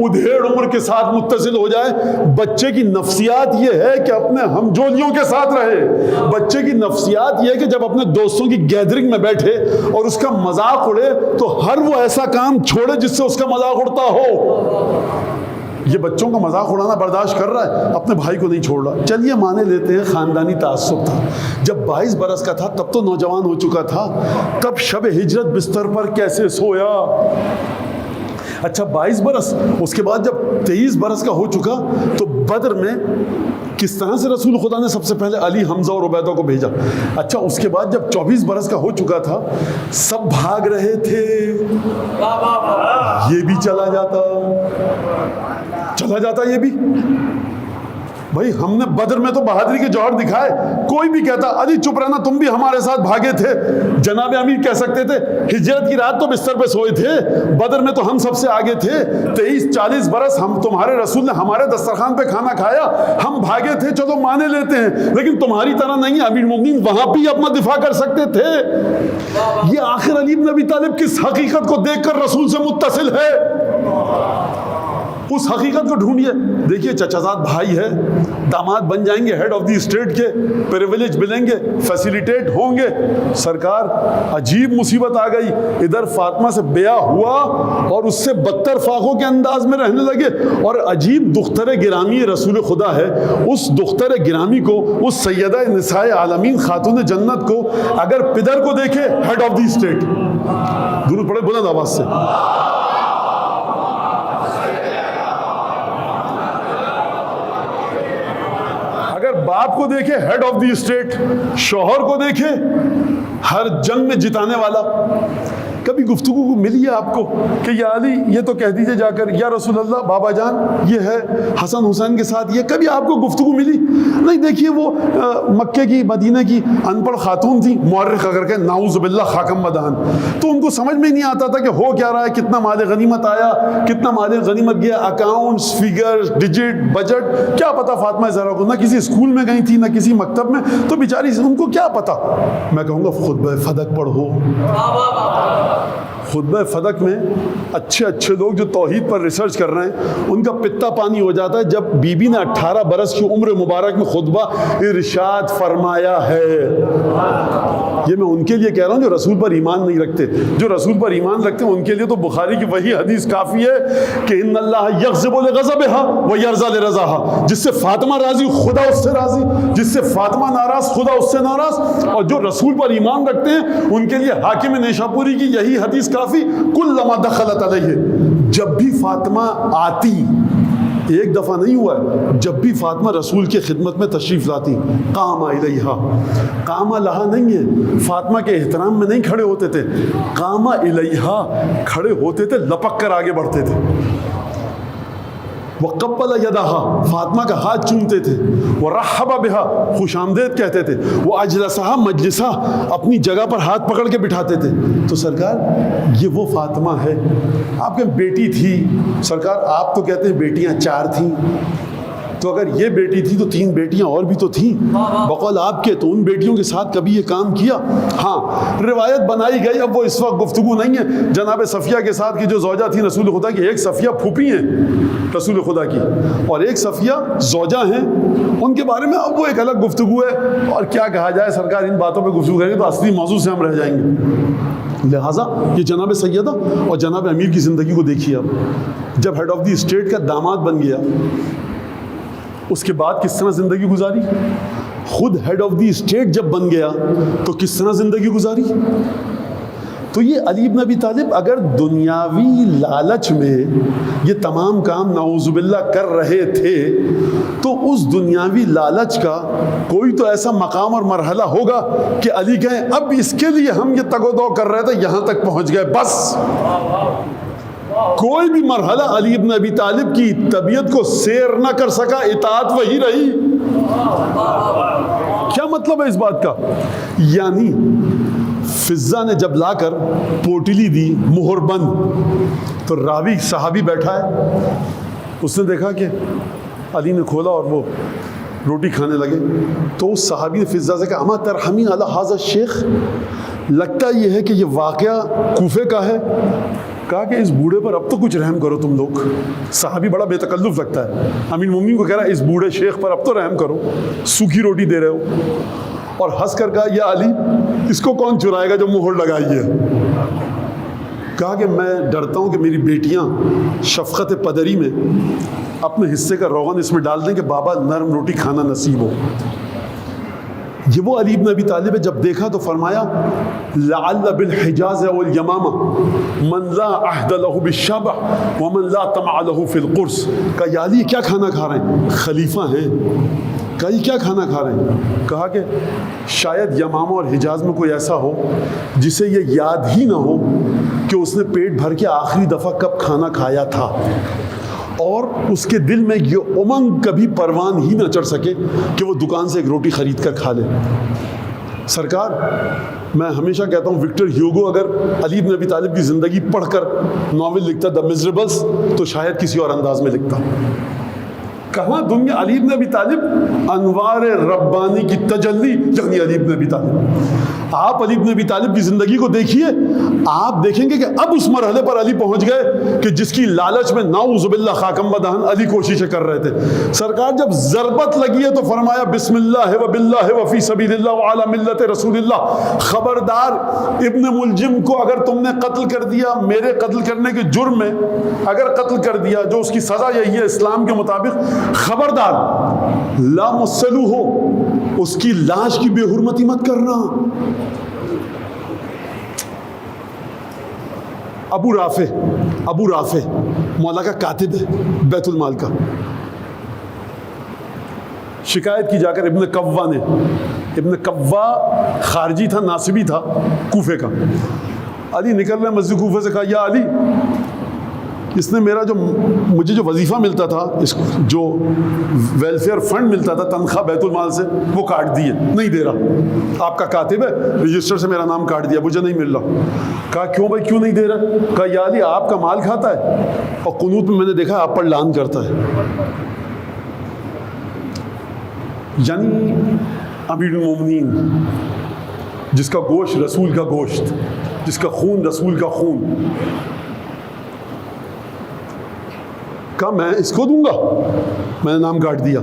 ادھیڑ عمر کے ساتھ متصل ہو جائے۔ بچے کی نفسیات یہ ہے کہ اپنے ہم جولیوں کے ساتھ رہے۔ بچے کی نفسیات یہ ہے کہ جب اپنے دوستوں کی گیدرنگ میں بیٹھے اور اس کا مذاق اڑے تو ہر وہ ایسا کام چھوڑے جس سے اس کا مذاق اڑتا ہو۔ یہ بچوں کا مذاق اڑانا برداشت کر رہا ہے، اپنے بھائی کو نہیں چھوڑ رہا۔ چلیے مانے لیتے ہیں خاندانی تعصب تھا۔ جب 22 برس کا تھا تب تو نوجوان ہو چکا تھا، تب شب ہجرت بستر پر کیسے سویا؟ اچھا 22 برس، اس کے بعد جب 23 برس کا ہو چکا تو بدر میں کس طرح سے رسول خدا نے سب سے پہلے علی، حمزہ اور عبیدہ کو بھیجا۔ اچھا اس کے بعد جب 24 برس کا ہو چکا تھا، سب بھاگ رہے تھے، یہ بھی چلا جاتا یہ بھی۔ بھائی ہم نے بدر میں تو بہادری کے جوہر دکھائے، کوئی بھی کہتا علی چپ رہنا، تم بھی ہمارے ساتھ بھاگے تھے۔ جناب امیر کہہ سکتے تھے ہجرت کی رات تو بستر پہ سوئے تھے، بدر میں تو ہم سب سے آگے تھے، 23-40 برس ہم تمہارے رسول نے ہمارے دسترخوان پہ کھانا کھایا، ہم بھاگے تھے، چلو مانے لیتے ہیں، لیکن تمہاری طرح نہیں۔ امیر المومنین وہاں بھی اپنا دفاع کر سکتے تھے۔ یہ آخر علی بن ابی طالب کس حقیقت کو دیکھ کر رسول سے متصل ہے؟ اس حقیقت کو ڈھونڈیے۔ دیکھیے چچا زاد بھائی ہے، داماد بن جائیں گے، ہیڈ آف دی اسٹیٹ کے پریویلیج ملیں گے، فیسیلیٹیٹ ہوں گے۔ سرکار عجیب مصیبت آ گئی، ادھر فاطمہ سے بیعہ ہوا اور اس سے بدتر فاقوں کے انداز میں رہنے لگے، اور عجیب دختر گرامی رسول خدا ہے، اس دختر گرامی کو، اس سیدہ نساء عالمین خاتون جنت کو اگر پدر کو دیکھے ہیڈ آف دی اسٹیٹ، درود پڑھے بلند آواز سے، باپ کو دیکھے ہیڈ آف دی اسٹیٹ، شوہر کو دیکھے ہر جنگ میں جتانے والا۔ کبھی گفتگو کو ملی ہے آپ کو کہ یا علی یہ تو کہہ دیجئے جا کر، یا رسول اللہ بابا جان یہ ہے حسن حسین کے ساتھ، یہ کبھی آپ کو گفتگو ملی؟ نہیں۔ دیکھیے وہ مکے کی مدینہ کی ان پڑھ خاتون تھی، مورخ اگر کہ نعوذ باللہ خاکم مدہن، تو ان کو سمجھ میں نہیں آتا تھا کہ ہو کیا رہا ہے، کتنا مال غنیمت آیا، کتنا مال غنیمت گیا، اکاؤنٹس، فگر، ڈیجٹ، بجٹ، کیا پتا فاطمہ زہرا کو، نہ کسی اسکول میں گئی تھی نہ کسی مکتب میں، تو بیچاری ان کو کیا پتا۔ میں کہوں گا خطبہ فدق پڑھو۔ خطبہ فدق میں اچھے لوگ جو توحید پر ریسرچ کر رہے ہیں ان کا پتا پانی ہو جاتا ہے جب بی بی نے 18 برس کی عمر مبارک میں خطبہ ارشاد فرمایا ہے۔ یہ میں ان کے لیے کہہ رہا ہوں جو رسول پر ایمان نہیں رکھتے۔ جو رسول پر ایمان رکھتے ہیں ان کے لیے تو بخاری کی وہی حدیث کافی ہے کہ ان اللہ یغضب لغضبها ویرضى لرضاها، جس سے فاطمہ راضی خدا اس سے راضی، جس سے فاطمہ ناراض خدا اس سے ناراض۔ اور جو رسول پر ایمان رکھتے ہیں ان کے لیے حاکم نیشاپوری کی یہی حدیث کافی، کلما دخلت علیہ، جب بھی فاطمہ آتی، ایک دفعہ نہیں ہوا ہے، جب بھی فاطمہ رسول کی خدمت میں تشریف لاتی، قام الیہا، قام لہا نہیں ہے، فاطمہ کے احترام میں نہیں کھڑے ہوتے تھے، قام الیہا، کھڑے ہوتے تھے، لپک کر آگے بڑھتے تھے۔ وقبل یدہا، فاطمہ کا ہاتھ چومتے تھے، ورحب بہا، خوش آمدید کہتے تھے، واجلسہا مجلسہ، اپنی جگہ پر ہاتھ پکڑ کے بٹھاتے تھے۔ تو سرکار یہ وہ فاطمہ ہے، آپ کے بیٹی تھی، سرکار آپ تو کہتے ہیں بیٹیاں 4 تھیں، تو اگر یہ بیٹی تھی تو 3 بیٹیاں اور بھی تو تھیں بقول آپ کے، تو ان بیٹیوں کے ساتھ کبھی یہ کام کیا؟ ہاں روایت بنائی گئی، اب وہ اس وقت گفتگو نہیں ہے۔ جناب صفیہ کے ساتھ کی جو زوجہ تھی رسول خدا کی، ایک صفیہ پھوپھی ہیں رسول خدا کی اور ایک صفیہ زوجہ ہیں، ان کے بارے میں اب وہ ایک الگ گفتگو ہے، اور کیا کہا جائے سرکار، ان باتوں پہ گفتگو کریں گے تو اصلی موضوع سے ہم رہ جائیں گے۔ لہٰذا یہ جناب سیدہ اور جناب امیر کی زندگی کو دیکھیے۔ اب جب ہیڈ آف دی اسٹیٹ کا داماد بن گیا، اس کے بعد کس طرح زندگی گزاری؟ خود ہیڈ آف دی اسٹیٹ جب بن گیا تو کس طرح زندگی گزاری؟ تو یہ علی بن ابی طالب اگر دنیاوی لالچ میں یہ تمام کام نعوذ باللہ کر رہے تھے تو اس دنیاوی لالچ کا کوئی تو ایسا مقام اور مرحلہ ہوگا کہ علی کہیں اب اس کے لیے ہم یہ تگ و دو کر رہے تھے، یہاں تک پہنچ گئے بس۔ کوئی بھی مرحلہ علی بن ابی طالب کی طبیعت کو سیر نہ کر سکا، اطاعت وہی رہی۔ کیا مطلب ہے اس بات کا؟ یعنی فضہ نے جب لا کر پوٹلی دی مہر بند، تو راوی صحابی بیٹھا ہے، اس نے دیکھا کہ علی نے کھولا اور وہ روٹی کھانے لگے. تو اس صحابی نے فضا سے کہا اما ترحمین علی ھذا الشیخ، لگتا یہ ہے کہ یہ واقعہ کوفے کا ہے. کہا کہ اس بوڑھے پر اب تو کچھ رحم کرو تم لوگ. صحابی بڑا بے تکلف لگتا ہے، امیر المومنین کو کہہ رہا ہے اس بوڑھے شیخ پر اب تو رحم کرو، سوکھی روٹی دے رہے ہو. اور ہنس کر کہا یا علی اس کو کون چرائے گا جو مہر لگائی ہے. کہا کہ میں ڈرتا ہوں کہ میری بیٹیاں شفقت پدری میں اپنے حصے کا روغن اس میں ڈال دیں کہ بابا نرم روٹی کھانا نصیب ہو. یہ وہ علی بن ابی طالب ہے. جب دیکھا تو فرمایا لعل بالحجاز والیمامہ من لا عہد له بالشبع ومن لا طمع له فی القرص. کہا یا علی کیا کھانا کھا رہے ہیں؟ خلیفہ ہیں. کہا یہ کیا کھانا کھا رہے ہیں؟ کہا کہ شاید یمامہ اور حجاز میں کوئی ایسا ہو جسے یہ یاد ہی نہ ہو کہ اس نے پیٹ بھر کے آخری دفعہ کب کھانا کھایا تھا، اور اس کے دل میں یہ امنگ کبھی پروان ہی نہ چڑھ سکے کہ وہ دکان سے ایک روٹی خرید کر کھا لے. سرکار میں ہمیشہ کہتا ہوں وکٹر ہیوگو اگر علی بن ابی طالب کی زندگی پڑھ کر ناول لکھتا دا میزریبلز تو شاید کسی اور انداز میں لکھتا. کہاں دنیا علی بن ابی طالب انوار ربانی کی تجلی، یعنی علی بن ابی طالب. آپ علی بن ابی طالب کی زندگی کو دیکھیے، آپ دیکھیں گے کہ اب اس مرحلے پر علی پہنچ گئے کہ جس کی لالچ میں نعوذ باللہ خاکم بدہن علی کوششیں کر رہے تھے. سرکار جب ضربت لگی ہے تو فرمایا بسم اللہ و باللہ و فی سبیل اللہ و علی ملت رسول اللہ. خبردار ابن ملجم کو اگر تم نے قتل کر دیا میرے قتل کرنے کے جرم میں، اگر قتل کر دیا جو اس کی سزا یہی ہے اسلام کے مطابق، خبردار لا مسلو ہو، اس کی لاش کی بے حرمتی مت کرنا. ابو رافع مولا کا کاتب ہے بیت المال کا. شکایت کی جا کر ابن قوا خارجی تھا، ناصبی تھا کوفے کا. علی نکل رہے مسجد کوفے سے. کہا یا علی اس نے مجھے جو وظیفہ ملتا تھا، جو ویلفیئر فنڈ ملتا تھا تنخواہ بیت المال سے، وہ کاٹ دیے، نہیں دے رہا. آپ کا کاتب ہے، رجسٹر سے میرا نام کاٹ دیا، مجھے نہیں مل رہا. کہا کیوں بھائی کیوں نہیں دے رہا؟ کہا یا علی آپ کا مال کھاتا ہے اور قنوت میں نے دیکھا آپ پر لعن کرتا ہے. یعنی امیر المومنین جس کا گوشت رسول کا گوشت، جس کا خون رسول کا خون، کہا میں اس کو دوں گا، میں نے نام کاٹ دیا.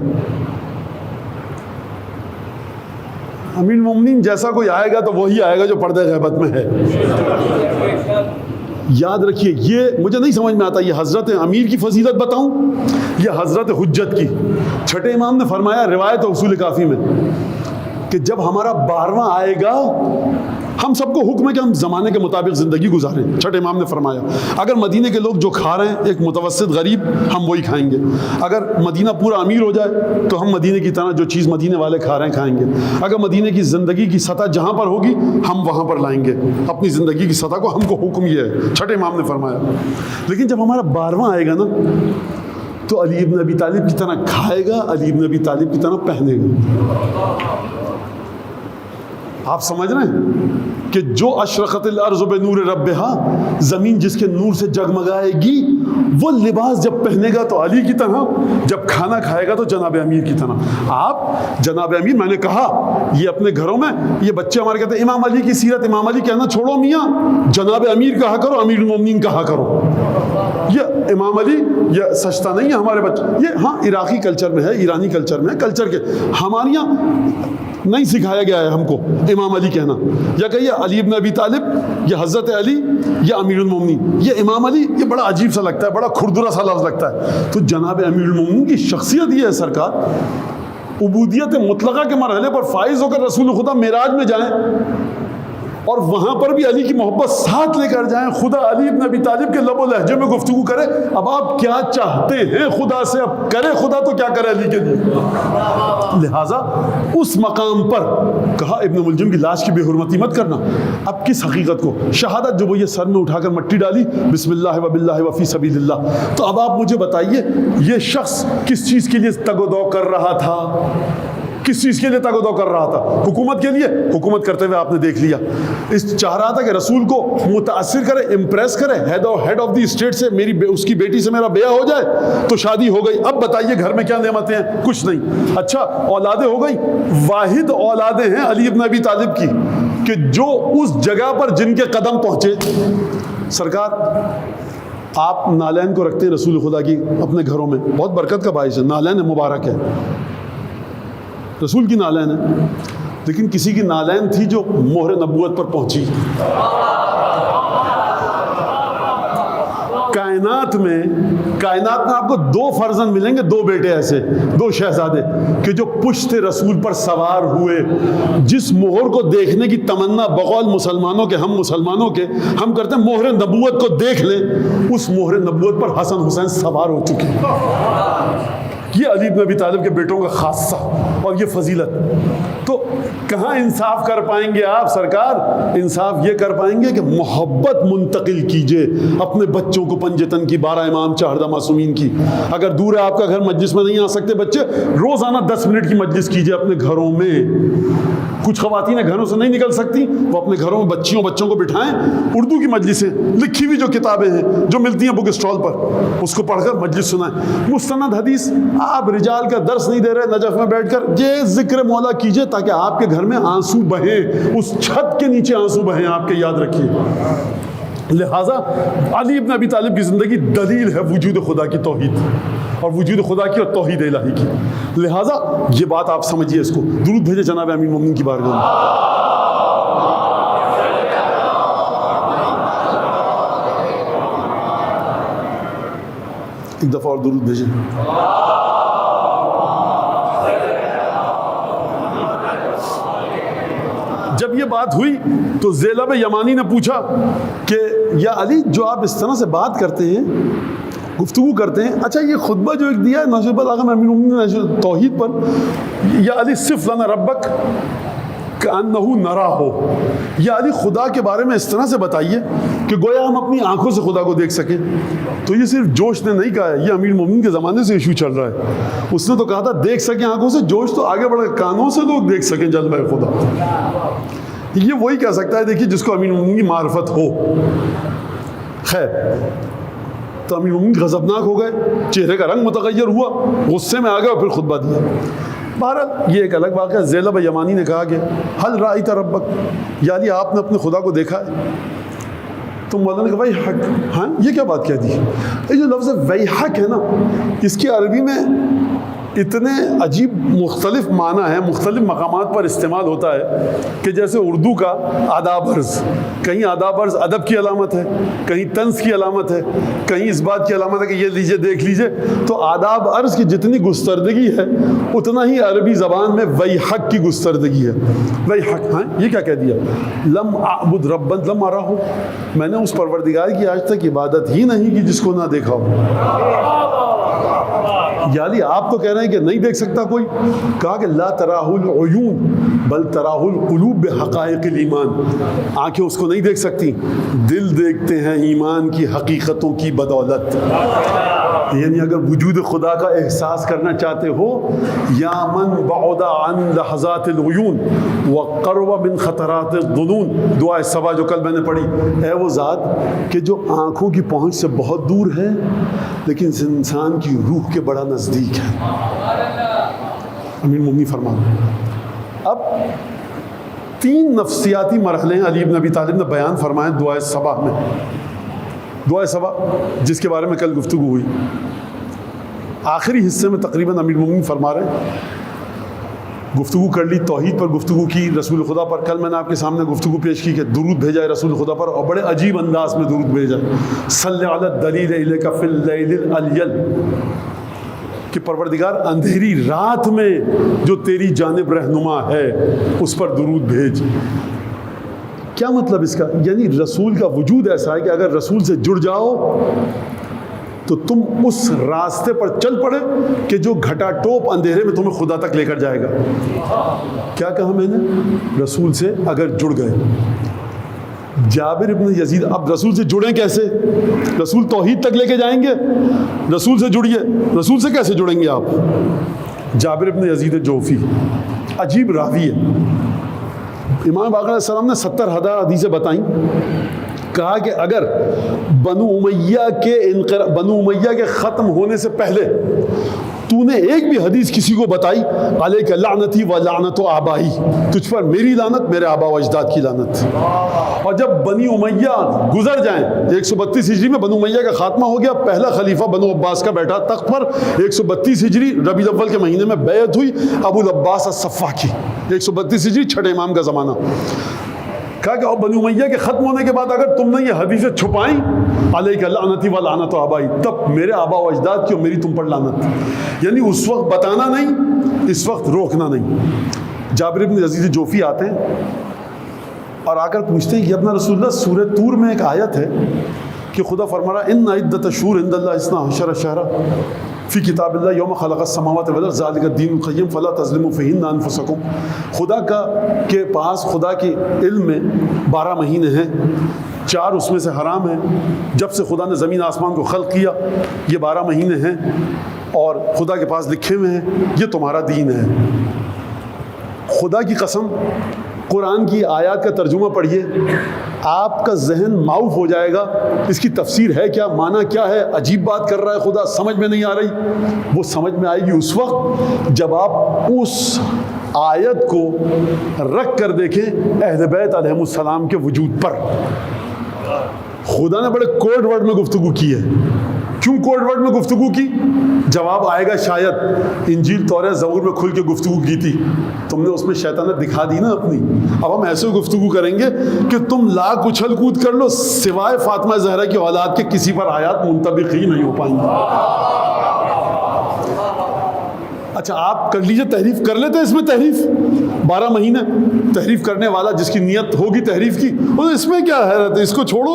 امیر المومنین جیسا کوئی آئے گا تو وہی آئے گا جو پردہ غیبت میں ہے. یاد رکھیے یہ مجھے نہیں سمجھ میں آتا یہ حضرت امیر کی فضیلت بتاؤں یا حضرت حجت کی. چھٹے امام نے فرمایا روایت اصول کافی میں کہ جب ہمارا 12واں آئے گا ہم سب کو حکم ہے کہ ہم زمانے کے مطابق زندگی گزاریں. چھٹے امام نے فرمایا اگر مدینے کے لوگ جو کھا رہے ہیں ایک متوسط غریب ہم وہی کھائیں گے. اگر مدینہ پورا امیر ہو جائے تو ہم مدینے کی طرح جو چیز مدینے والے کھا رہے ہیں کھائیں گے. اگر مدینے کی زندگی کی سطح جہاں پر ہوگی ہم وہاں پر لائیں گے اپنی زندگی کی سطح کو. ہم کو حکم یہ ہے چھٹے امام نے فرمایا. لیکن جب ہمارا 12واں آئے گا نا تو علی ابن ابی طالب کی طرح کھائے گا، علی ابن ابی طالب کی طرح پہنے گا. آپ سمجھ رہے ہیں کہ جو اشرقت الارض بنور ربہا، زمین جس کے نور سے جگمگائے گی، وہ لباس جب پہنے گا تو علی کی طرح، جب کھانا کھائے گا تو جناب امیر کی طرح. آپ جناب امیر، میں نے کہا یہ اپنے گھروں میں یہ بچے ہمارے کہتے ہیں امام علی کی سیرت، امام علی کہنا چھوڑو میاں، جناب امیر کہا کرو، امیر المومنین کہا کرو. یہ امام علی یہ سچتا نہیں ہے ہمارے بچے. یہ ہاں عراقی کلچر میں ہے، ایرانی کلچر میں ہے، کلچر کے ہمارے یہاں نہیں سکھایا گیا ہے ہم کو امام علی کہنا. یا کہیے علی ابن ابی طالب یا حضرت علی یا امیر المومنین. یہ امام علی یہ بڑا عجیب سا لگتا ہے، بڑا کھردرا سا لفظ لگتا ہے. تو جناب امیر المومنین کی شخصیت یہ ہے سرکار، عبودیت مطلقہ کے مرحلے پر فائز ہو کر رسول خدا معراج میں جائیں اور وہاں پر بھی علی کی محبت ساتھ لے کر جائیں. خدا علی ابن ابی طالب کے لب و لہجے میں گفتگو کرے اب آپ کیا چاہتے ہیں خدا سے، اب کرے خدا تو کیا کرے علی کے لیے. لہٰذا اس مقام پر کہا ابن ملجم کی لاش کی بے حرمتی مت کرنا. اب کس حقیقت کو شہادت جو وہ یہ سر میں اٹھا کر مٹی ڈالی بسم اللہ و باللہ و فی سبیل اللہ. تو اب آپ مجھے بتائیے یہ شخص کس چیز کے لیے تگ و دو کر رہا تھا؟ کس چیز کے لیے تگ و دو کر رہا تھا؟ حکومت کے لیے. حکومت کرتے ہوئے آپ نے دیکھ لیا. چاہ رہا تھا کہ رسول کو متاثر کرے, امپریس کرے, ہیڈ آف دی اسٹیٹ سے اس کی بیٹی سے میرا بیعہ ہو جائے تو شادی ہو گئی. اب بتائیے گھر میں کیا نعمتیں ہیں؟ کچھ نہیں. اچھا اولادیں ہو گئی. واحد اولادیں ہیں علی ابن ابی طالب کی کہ جو اس جگہ پر جن کے قدم پہنچے. سرکار آپ نالین کو رکھتے ہیں رسول خدا کی اپنے گھروں میں, بہت برکت کا باعث ہے. نالین مبارک ہے, رسول کی نالین ہے. لیکن کسی کی نالین تھی جو مہر نبوت پر پہنچی. کائنات میں آپ کو 2 فرزند ملیں گے, 2 بیٹے ایسے, 2 شہزادے کہ جو پشت رسول پر سوار ہوئے. جس مہر کو دیکھنے کی تمنا بقول مسلمانوں کے, ہم مسلمانوں کے, ہم کرتے ہیں مہر نبوت کو دیکھ لیں. اس مہر نبوت پر حسن حسین سوار ہو چکے. یہ علی بن ابی طالب کے بیٹوں کا خاصہ اور یہ فضیلت. تو کہاں انصاف کر پائیں گے آپ سرکار؟ انصاف یہ کر پائیں گے کہ محبت منتقل کیجئے اپنے بچوں کو. پنجتن کی 12 امام 4 معصومین کی. اگر دور ہے آپ کا گھر, مجلس میں نہیں آ سکتے بچے, روزانہ 10 منٹ کی مجلس کیجئے اپنے گھروں میں. کچھ خواتین گھروں سے نہیں نکل سکتی, وہ اپنے گھروں میں بچوں کو بٹھائیں. اردو کی مجلسیں, لکھی ہوئی جو کتابیں ہیں جو ملتی ہیں بک اسٹال پر, اس کو پڑھ کر مجلس سنائیں. مستند حدیث آپ رجال کا درس نہیں دے رہے, نجف میں بیٹھ کر یہ ذکر مولا کیجئے تاکہ آپ کے گھر میں آنسو بہیں, اس چھت کے نیچے آنسو بہیں. آپ کے یاد رکھیے. لہٰذا علی ابن ابی طالب کی زندگی دلیل ہے وجود خدا کی توحید اور وجود خدا کی اور توحید الہی کی. لہٰذا یہ بات آپ سمجھیے. اس کو درود بھیجے جناب امیر المومنین کی بارگاہ میں. ایک دفعہ اور درود بھیجیں. جب یہ بات ہوئی تو زینب یمانی نے پوچھا کہ یا علی, جو آپ اس طرح سے بات کرتے ہیں, گفتگو کرتے ہیں, اچھا یہ خطبہ جو ایک دیا ہے ناصر آغا امیر المومنین نے توحید پر, یا علی صف لنا ربک کأنہ نرا ہو, یا علی خدا کے بارے میں اس طرح سے بتائیے کہ گویا ہم اپنی آنکھوں سے خدا کو دیکھ سکیں. تو یہ صرف جوش نے نہیں کہا ہے, یہ امیر المومنین کے زمانے سے ایشو چل رہا ہے. اس نے تو کہا تھا دیکھ سکیں آنکھوں سے, جوش تو آگے بڑھ کر کانوں سے لوگ دیکھ سکیں جلوہ خدا. یہ وہی کہہ سکتا ہے دیکھیے جس کو امیر المومنین کی معرفت ہو. خیر, تو امیر المومنین غضبناک ہو گئے, چہرے کا رنگ متغیر ہوا, غصے میں آ گئے اور پھر خطبہ دیا. بہرحال یہ ایک الگ واقعہ. زینب یمانی نے کہا کہ حل رأیت ربک, یعنی آپ نے اپنے خدا کو دیکھا ہے؟ تو مولانا نے کہا بھائی حق, ہاں یہ کیا بات کہہ دی؟ یہ جو لفظ ویحک ہے نا, اس کی عربی میں اتنے عجیب مختلف معنی ہیں, مختلف مقامات پر استعمال ہوتا ہے کہ جیسے اردو کا آداب عرض, کہیں آداب عرض ادب کی علامت ہے, کہیں طنز کی علامت ہے, کہیں اس بات کی علامت ہے کہ یہ لیجئے دیکھ لیجئے. تو آداب عرض کی جتنی گستردگی ہے اتنا ہی عربی زبان میں ویحک کی گستردگی ہے. ویحک, ہاں یہ کیا کہہ دیا؟ لم اعبد ربا لم ارہ, میں نے اس پروردگار کی آج تک عبادت ہی نہیں کی جس کو نہ دیکھا ہو. یعنی آپ تو کہہ رہے ہیں کہ نہیں دیکھ سکتا کوئی. کہا کہ لا تراہ العیون بل تراہ القلوب بحقائق الایمان, آنکھیں اس کو نہیں دیکھ سکتی, دل دیکھتے ہیں ایمان کی حقیقتوں کی بدولت. یعنی اگر وجود خدا کا احساس کرنا چاہتے ہو, یا من بعد عن لحظات العیون وقرب من خطرات الظنون, دعا صبا جو کل میں نے پڑھی, اے وہ ذات کہ جو آنکھوں کی پہنچ سے بہت دور ہے لیکن انسان کی روح کے بڑا نزدیک ہے. امیر المومنین فرماتے ہیں. اب 3 نفسیاتی مرحلے ہیں علی بن ابی طالب نے بیان فرمائے دعائے صبا میں. دعائے صبا جس کے بارے میں کل گفتگو ہوئی, آخری حصے میں تقریباً امیر المومنین فرما رہے ہیں, گفتگو کر لی, توحید پر گفتگو کی, رسول خدا پر. کل میں نے آپ کے سامنے گفتگو پیش کی کہ درود بھیجا ہے رسول خدا پر, اور بڑے عجیب انداز میں درود بھیجا ہے. صلی علی الدلیل الیک فی اللیل الالیل, کہ پروردگار اندھیری رات میں جو تیری جانب رہنما ہے اس پر درود بھیج. کیا مطلب اس کا؟ یعنی رسول کا وجود ایسا ہے کہ اگر رسول سے جڑ جاؤ تو تم اس راستے پر چل پڑے کہ جو گھٹا ٹوپ اندھیرے میں تمہیں خدا تک لے کر جائے گا. کیا کہا میں نے؟ رسول سے اگر جڑ گئے. جابر ابن یزید, اب رسول سے جڑیں کیسے؟ رسول توحید تک لے کے جائیں گے, رسول سے جڑیے. رسول سے کیسے جڑیں گے آپ؟ جابر ابن یزید جوفی عجیب راوی ہے. امام باقر علیہ السلام نے 70,000 حدیثیں بتائیں. کہا کہ اگر بنو امیہ کے ختم ہونے سے پہلے تو نے ایک بھی حدیث کسی کو بتائی، علیک لعنتی و لعنت آبائی، تجھ پر میری لعنت، میرے آبا و اجداد کی لعنت. اور جب بنی امیہ گزر جائیں، 132 ہجری میں بنو امیہ کا خاتمہ ہو گیا، پہلا خلیفہ بنو عباس کا بیٹھا تخت پر. 132 ہجری ربیع الاول کے مہینے میں بیعت ہوئی ابو العباس الصفاح کی. 132 ہجری چھٹے امام کا زمانہ. کہا کہ بنو امیہ کے ختم ہونے کے بعد اگر تم نے یہ حدیثیں چھپائیں، علیک لعنتی و لعنت آبائی، تب میرے آبا و اجداد کی اور میری تم پر لعنت. یعنی اس وقت بتانا نہیں، اس وقت روکنا نہیں. جابر بن یزید جوفی آتے ہیں اور آ کر پوچھتے ہیں کہ اپنا رسول اللہ، سورہ طور میں ایک آیت ہے کہ خدا فرما رہا ان عدت الشہور عند اللہ 12 شہرا فی کتاب اللہ یوم خلق السماوات والارض ذالک الدین القیم فلا تظلموا فیہن انفسکم. خدا کے پاس، خدا کے علم میں 12 مہینے ہیں، 4 اس میں سے حرام ہیں. جب سے خدا نے زمین آسمان کو خلق کیا یہ 12 مہینے ہیں اور خدا کے پاس لکھے ہوئے ہیں، یہ تمہارا دین ہے. خدا کی قسم، قرآن کی آیات کا ترجمہ پڑھیے، آپ کا ذہن معاف ہو جائے گا. اس کی تفسیر ہے کیا، معنی کیا ہے؟ عجیب بات کر رہا ہے خدا، سمجھ میں نہیں آ رہی. وہ سمجھ میں آئے گی اس وقت جب آپ اس آیت کو رکھ کر دیکھیں اہل بیت علیہم السلام کے وجود پر. خدا نے بڑے کوڈ ورڈ میں گفتگو کی ہے. کیوں کوڈ ورڈ میں گفتگو کی؟ جواب آئے گا شاید. انجیل توریت زبور میں کھل کے گفتگو کی تھی، تم نے اس میں شیطانت دکھا دی نا اپنی. اب ہم ایسے گفتگو کریں گے کہ تم لاکھ اچھل کود کر لو، سوائے فاطمہ زہرا کی اولاد کے کسی پر آیات منطبق ہی نہیں ہو پائیں گی. اچھا آپ کر لیجئے، تحریف کر لیتے اس میں. تحریف 12 مہینے تحریف کرنے والا جس کی نیت ہوگی تحریف کی، اس میں کیا حیرت ہے؟ اس کو چھوڑو،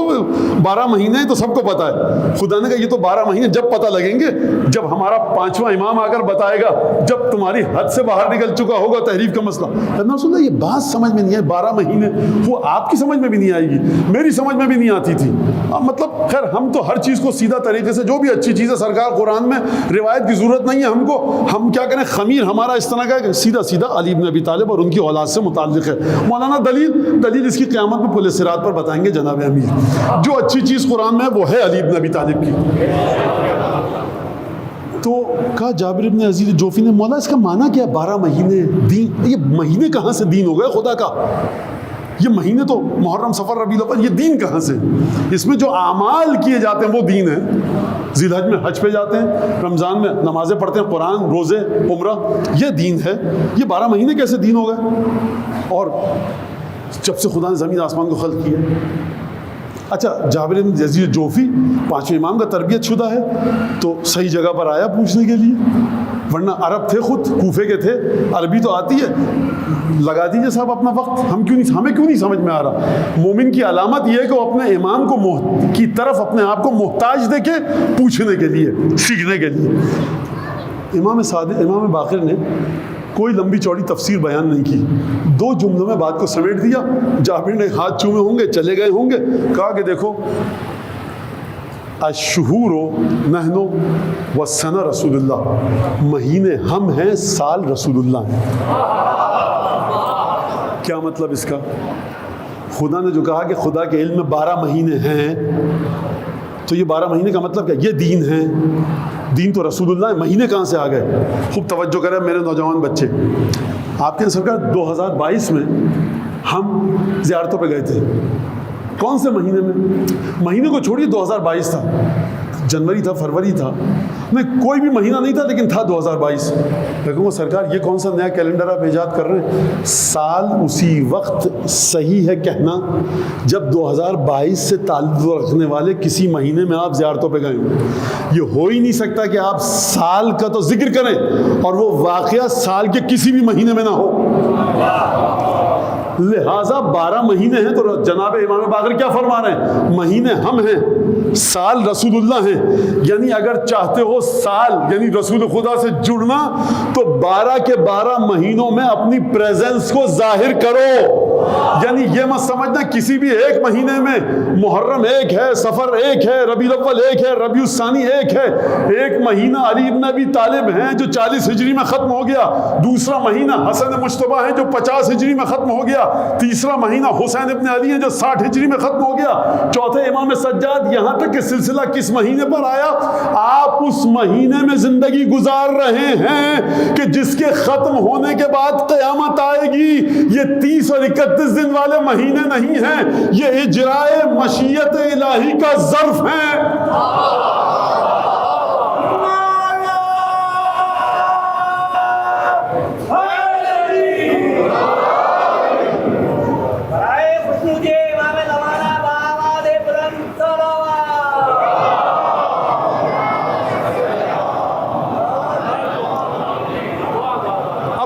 12 مہینے تو سب کو پتہ ہے. خدا نے کہا یہ تو 12 مہینے جب پتہ لگیں گے جب ہمارا 5واں امام آ کر بتائے گا، جب تمہاری حد سے باہر نکل چکا ہوگا تحریف کا مسئلہ. رسول اللہ یہ بات سمجھ میں نہیں ہے. 12 مہینے وہ آپ کی سمجھ میں بھی نہیں آئے گی، میری سمجھ میں بھی نہیں آتی تھی. مطلب خیر ہم تو ہر چیز کو سیدھا طریقے سے، جو بھی اچھی چیز ہے سرکار قرآن میں روایت کی ضرورت نہیں ہے ہم کو. ہم کیا کریں، خمیر ہمارا اس طرح کا ہے کہ سیدھا سیدھا علی بن ابی طالب اور ان کی اولاد سے متعلق ہے. مولانا دلیل اس کی قیامت میں پل صراط پر بتائیں گے جناب امیر. جو اچھی چیز قرآن میں ہے وہ ہے علی بن ابی طالب کی. تو کہا جابر بن عزیز جوفی نے، مولا اس کا معنی کیا؟ 12 مہینے دین، یہ مہینے کہاں سے دین ہو گئے خدا کا؟ یہ مہینے تو محرم صفر ربیع الاول، یہ دین کہاں سے؟ اس میں جو اعمال کیے جاتے ہیں وہ دین ہے. ذی الحج میں حج پہ جاتے ہیں، رمضان میں نمازیں پڑھتے ہیں، قرآن، روزے، عمرہ، یہ دین ہے. یہ 12 مہینے کیسے دین ہو گئے؟ اور جب سے خدا نے زمین آسمان کو خلق کیا. اچھا جابر بن یزید جوفی 5ویں امام کا تربیت شدہ ہے تو صحیح جگہ پر آیا پوچھنے کے لیے، ورنہ عرب تھے، خود کوفے کے تھے، عربی تو آتی ہے. لگا دیجئے صاحب اپنا وقت، ہمیں کیوں نہیں سمجھ میں آ رہا. مومن کی علامت یہ ہے کہ وہ اپنے امام کی طرف اپنے آپ کو محتاج دیکھے پوچھنے کے لیے، سیکھنے کے لیے. امام باقر نے کوئی لمبی چوڑی تفسیر بیان نہیں کی، 2 جملوں میں بات کو سمیٹ دیا. جابر نے ہاتھ چومے ہوں گے، چلے گئے ہوں گے، کہا کہ دیکھو الشہور نحن والسنہ رسول اللہ، مہینے ہم ہیں، سال رسول اللہ ہیں. کیا مطلب اس کا؟ خدا نے جو کہا کہ خدا کے علم میں 12 مہینے ہیں، تو یہ 12 مہینے کا مطلب کیا؟ یہ دین ہے. دین تو رسول اللہ ہے، مہینے کہاں سے آ گئے؟ خوب توجہ کریں میرے نوجوان بچے. آپ کے سرکار 2022 میں ہم زیارتوں پہ گئے تھے. کون سے مہینے میں؟ مہینے کو چھوڑیے، 2022 تھا، جنوری تھا، فروری تھا، نہیں کوئی بھی مہینہ نہیں تھا لیکن تھا 2022. لیکن وہ سرکار یہ کون سا نیا کیلنڈر آپ ایجاد کر رہے ہیں؟ سال اسی وقت صحیح ہے کہنا جب 2022 سے تعلق رکھنے والے کسی مہینے میں آپ زیارتوں پہ گئے ہوں. یہ ہو ہی نہیں سکتا کہ آپ سال کا تو ذکر کریں اور وہ واقعہ سال کے کسی بھی مہینے میں نہ ہو. لہٰذا 12 مہینے ہیں تو جناب امام باقر کیا فرما رہے ہیں؟ مہینے ہم ہیں، سال رسول اللہ ہیں. یعنی اگر چاہتے ہو سال یعنی رسول خدا سے جڑنا تو 12 کے 12 مہینوں میں اپنی پریزنس کو ظاہر کرو. یعنی یہ مت سمجھنا کسی بھی ایک مہینے میں محرم ایک ہے، صفر ایک ہے، ربیع الاول ایک ہے، ربیع الثانی ایک ہے۔ ایک مہینہ علی ابن ابی طالب ہیں جو 40 ہجری میں ختم ہو گیا، دوسرا مہینہ حسن مجتبیٰ ہیں جو 50 ہجری میں ختم ہو گیا، تیسرا مہینہ حسین ابن علی ہیں جو 60 ہجری میں ختم ہو گیا، چوتھے امام سجاد، یہاں تک کہ سلسلہ کس مہینے پر آیا؟ آپ اس مہینے میں زندگی گزار رہے ہیں کہ جس کے ختم ہونے کے بعد قیامت آئے گی۔ یہ 30 اور 31 دن والے مہینے نہیں ہیں، یہ اجرائے مشیت الہی کا ظرف ہیں۔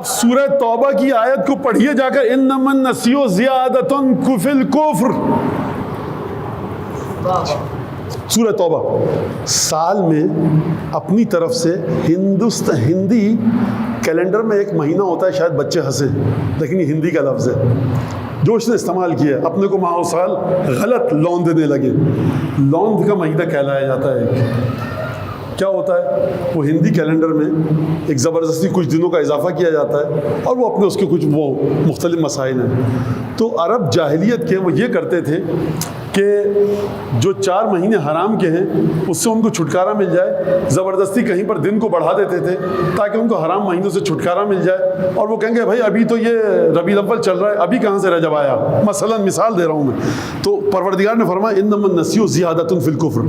سورہ توبہ کی آیت کو پڑھیے جا کر، انما النسیء زیادۃ فی الکفر۔ سورہ توبہ سال میں اپنی طرف سے ہندی کیلنڈر میں ایک مہینہ ہوتا ہے، شاید بچے ہنسیں لیکن یہ ہندی کا لفظ ہے جو اس نے استعمال کیا، اپنے کو ماہ و سال غلط لون دینے لگے۔ لون کا مہینہ کہلایا جاتا ہے۔ کیا ہوتا ہے؟ وہ ہندی کیلنڈر میں ایک زبردستی کچھ دنوں کا اضافہ کیا جاتا ہے اور وہ اپنے اس کے کچھ وہ مختلف مسائل ہیں۔ تو عرب جاہلیت کے وہ یہ کرتے تھے کہ جو 4 مہینے حرام کے ہیں اس سے ان کو چھٹکارا مل جائے، زبردستی کہیں پر دن کو بڑھا دیتے تھے تاکہ ان کو حرام مہینوں سے چھٹکارا مل جائے، اور وہ کہیں گے بھائی ابھی تو یہ ربیع الاول چل رہا ہے، ابھی کہاں سے رجب آیا؟ مثلا مثال دے رہا ہوں میں۔ تو پروردگار نے فرمایا انما النسیء زیادۃ فی الکفر،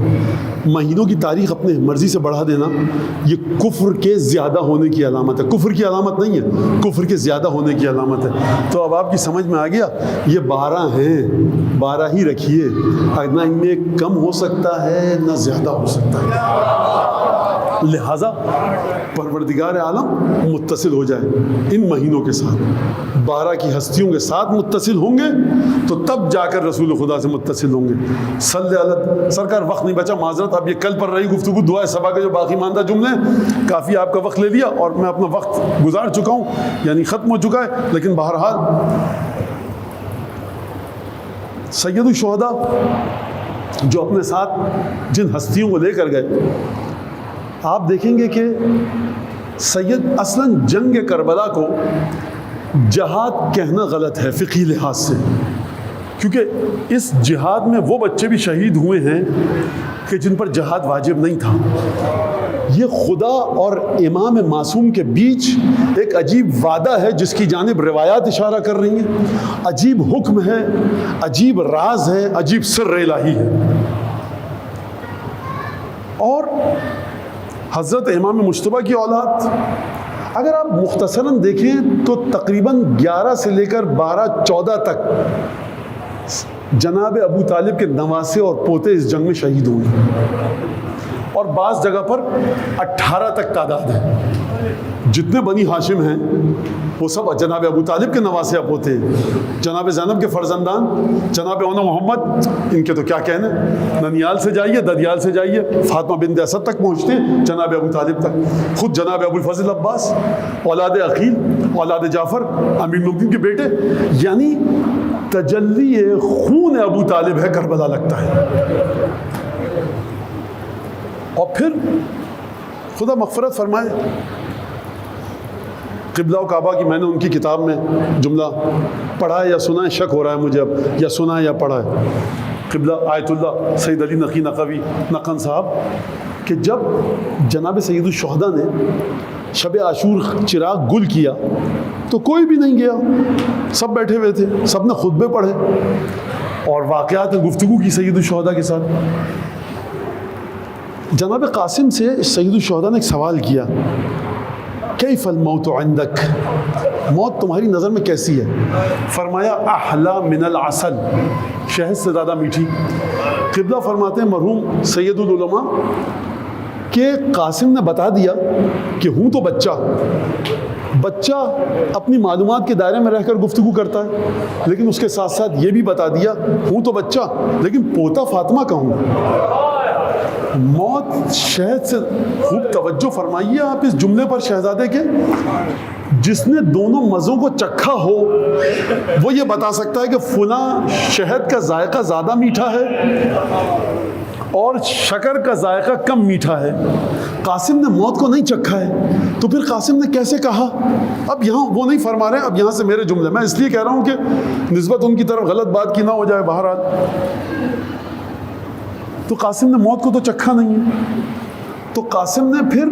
مہینوں کی تاریخ اپنے مرضی سے بڑھا دینا یہ کفر کے زیادہ ہونے کی علامت ہے۔ کفر کی علامت نہیں ہے، کفر کے زیادہ ہونے کی علامت ہے۔ تو اب آپ کی سمجھ میں آ گیا، یہ 12 ہیں، 12 ہی رکھیے، نہ ان میں کم ہو سکتا ہے نہ زیادہ ہو سکتا ہے۔ لہذا پروردگار عالم متصل ہو جائے ان مہینوں کے ساتھ، 12 کی ہستیوں کے ساتھ متصل ہوں گے تو تب جا کر رسول خدا سے متصل ہوں گے۔ صلی اللہ سرکار، وقت نہیں بچا، معذرت، اب یہ کل پر رہی گفتگو، دعائے صبا کے جو باقی ماندہ جملے ہیں کافی آپ کا وقت لے لیا اور میں اپنا وقت گزار چکا ہوں، یعنی ختم ہو چکا ہے، لیکن بہرحال سید الشہداء جو اپنے ساتھ جن ہستیوں کو لے کر گئے، آپ دیکھیں گے کہ سید اصلاً جنگ کربلا کو جہاد کہنا غلط ہے فقہی لحاظ سے، کیونکہ اس جہاد میں وہ بچے بھی شہید ہوئے ہیں کہ جن پر جہاد واجب نہیں تھا۔ یہ خدا اور امام معصوم کے بیچ ایک عجیب وعدہ ہے جس کی جانب روایات اشارہ کر رہی ہیں، عجیب حکم ہے، عجیب راز ہے، عجیب سر الہی ہے۔ اور حضرت امام مجتبیٰ کی اولاد اگر آپ مختصراً دیکھیں تو تقریباً 11 سے لے کر 12-14 تک جناب ابو طالب کے نواسے اور پوتے اس جنگ میں شہید ہوئے، اور بعض جگہ پر 18 تک تعداد ہے۔ جتنے بنی ہاشم ہیں وہ سب جناب ابو طالب کے نواسے پوتے ہیں۔ جناب زینب کے فرزندان جناب اونا محمد، ان کے تو کیا کہنے، ننیال سے جائیے، ددیال سے جائیے، فاطمہ بنت اسد تک پہنچتے ہیں، جناب ابو طالب تک۔ خود جناب ابو الفضل عباس، اولاد عقیل، اولاد جعفر، امیر المؤمنین کے بیٹے، یعنی تجلی خون ابو طالب ہے کربلا لگتا ہے۔ اور پھر خدا مغفرت فرمائے، قبلہ و کعبہ کی میں نے ان کی کتاب میں جملہ پڑھا ہے یا سنا ہے، شک ہو رہا ہے مجھے اب، یا سنا ہے یا پڑھا ہے، قبلہ آیت اللہ سید علی نقی نقوی نقن صاحب، کہ جب جناب سید الشہداء نے شب عاشور چراغ گل کیا تو کوئی بھی نہیں گیا، سب بیٹھے ہوئے تھے، سب نے خطبے پڑھے اور واقعات میں گفتگو کی سید الشہداء کے ساتھ۔ جناب قاسم سے سید الشہداء نے ایک سوال کیا، کیف الموت عندک، موت تمہاری نظر میں کیسی ہے؟ فرمایا احلا من العسل، شہد سے زیادہ میٹھی۔ قبلہ فرماتے ہیں مرحوم سید العلماء کہ قاسم نے بتا دیا کہ ہوں تو بچہ اپنی معلومات کے دائرے میں رہ کر گفتگو کرتا ہے، لیکن اس کے ساتھ ساتھ یہ بھی بتا دیا ہوں تو بچہ لیکن پوتا فاطمہ کا ہوں۔ موت شہد سے، خوب توجہ فرمائیے آپ اس جملے پر شہزادے کے، جس نے دونوں مزوں کو چکھا ہو وہ یہ بتا سکتا ہے کہ فلاں شہد کا ذائقہ زیادہ میٹھا ہے اور شکر کا ذائقہ کم میٹھا ہے۔ قاسم نے موت کو نہیں چکھا ہے تو پھر قاسم نے کیسے کہا؟ اب یہاں وہ نہیں فرما رہے، اب یہاں سے میرے جملے، میں اس لیے کہہ رہا ہوں کہ نسبت ان کی طرف غلط بات کی نہ ہو جائے۔ بہرحال تو قاسم نے موت کو تو چکھا نہیں ہے، تو قاسم نے پھر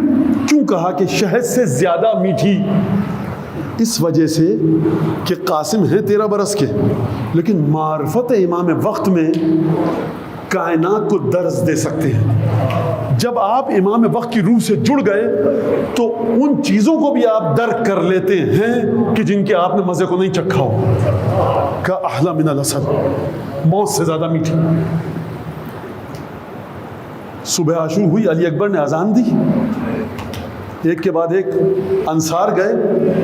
کیوں کہا کہ شہد سے زیادہ میٹھی؟ اس وجہ سے کہ قاسم ہیں 13 برس کے، لیکن معرفت امام وقت میں کائنات کو درس دے سکتے ہیں۔ جب آپ امام وقت کی روح سے جڑ گئے تو ان چیزوں کو بھی آپ درک کر لیتے ہیں کہ جن کے آپ نے مزے کو نہیں چکھا ہو۔ کا احلی من العسل، موت سے زیادہ میٹھی۔ صبح عاشور ہوئی، علی اکبر نے اذان دی، ایک کے بعد ایک انصار گئے،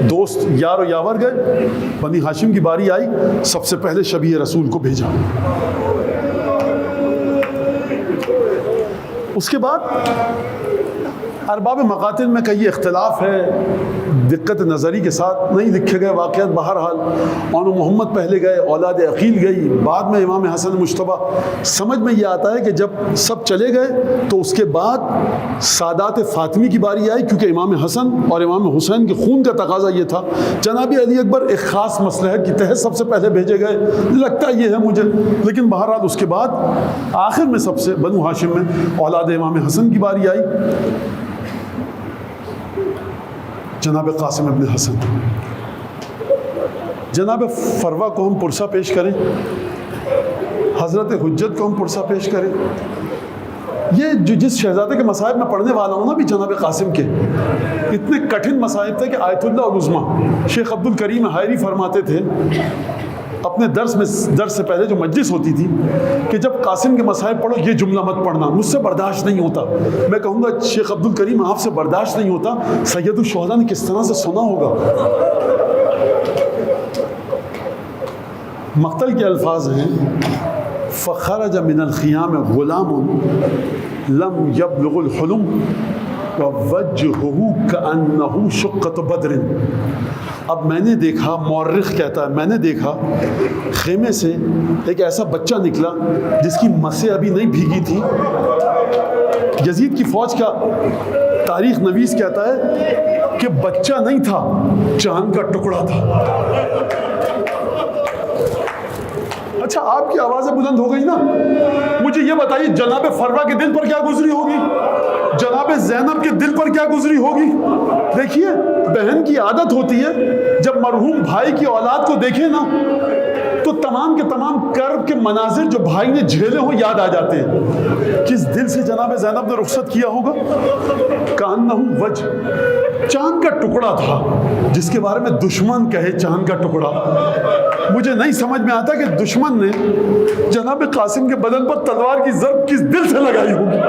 دوست یار و یاور گئے، بنی ہاشم کی باری آئی، سب سے پہلے شبیہ رسول کو بھیجا۔ اس کے بعد ارباب مقاتل میں کئی اختلاف ہے، دقت نظری کے ساتھ نہیں لکھے گئے واقعات۔ بہرحال محمد پہلے گئے، اولاد عقیل گئی، بعد میں امام حسن مجتبیٰ۔ سمجھ میں یہ آتا ہے کہ جب سب چلے گئے تو اس کے بعد سادات فاطمی کی باری آئی، کیونکہ امام حسن اور امام حسین کے خون کا تقاضا یہ تھا۔ جناب علی اکبر ایک خاص مصلحت کی تحت سب سے پہلے بھیجے گئے، لگتا یہ ہے مجھے، لیکن بہرحال اس کے بعد آخر میں سب سے بنو ہاشم میں اولاد امام حسن کی باری آئی، جناب قاسم ابن حسن۔ جناب فروا کو ہم پرسہ پیش کریں، حضرت حجت کو ہم پرسہ پیش کریں۔ یہ جو جس شہزادے کے مصائب میں پڑھنے والا ہوں نا بھی جناب قاسم کے، اتنے کٹھن مصائب تھے کہ آیت اللہ العظمیٰ شیخ عبد الکریم حائری فرماتے تھے اپنے درس سے پہلے جو مجلس ہوتی تھی کہ جب قاسم کے مصائب پڑھو یہ جملہ مت پڑھنا، مجھ سے برداشت نہیں ہوتا۔ میں کہوں گا شیخ عبد الکریم آپ سے برداشت نہیں ہوتا، سید الشہداء نے کس طرح سے سنا ہوگا۔ مقتل کے الفاظ ہیں فخرج من الخیام غلام لم یبلغ الحلم ووجهه كأنه شقة بدر۔ اب میں نے دیکھا، مورخ کہتا ہے، میں نے دیکھا خیمے سے ایک ایسا بچہ نکلا جس کی مسیں ابھی نہیں بھیگی تھی۔ یزید کی فوج کا تاریخ نویس کہتا ہے کہ بچہ نہیں تھا، چاند کا ٹکڑا تھا۔ اچھا آپ کی آوازیں بلند ہو گئی نا، مجھے یہ بتائیے جناب فروا کے دل پر کیا گزری ہوگی، جناب زینب کے دل پر کیا گزری ہوگی۔ دیکھیے بہن کی عادت ہوتی ہے جب مرحوم بھائی کی اولاد کو دیکھے نا تو تمام کے تمام کرب کے مناظر جو بھائی نے جھیلے ہوں یاد آ جاتے ہیں۔ کس دل سے جناب زینب نے رخصت کیا ہوگا؟ کانہ وجہ، چاند کا ٹکڑا تھا جس کے بارے میں دشمن کہے چاند کا ٹکڑا۔ مجھے نہیں سمجھ میں آتا کہ دشمن نے جناب قاسم کے بدن پر تلوار کی ضرب کس دل سے لگائی ہوگی۔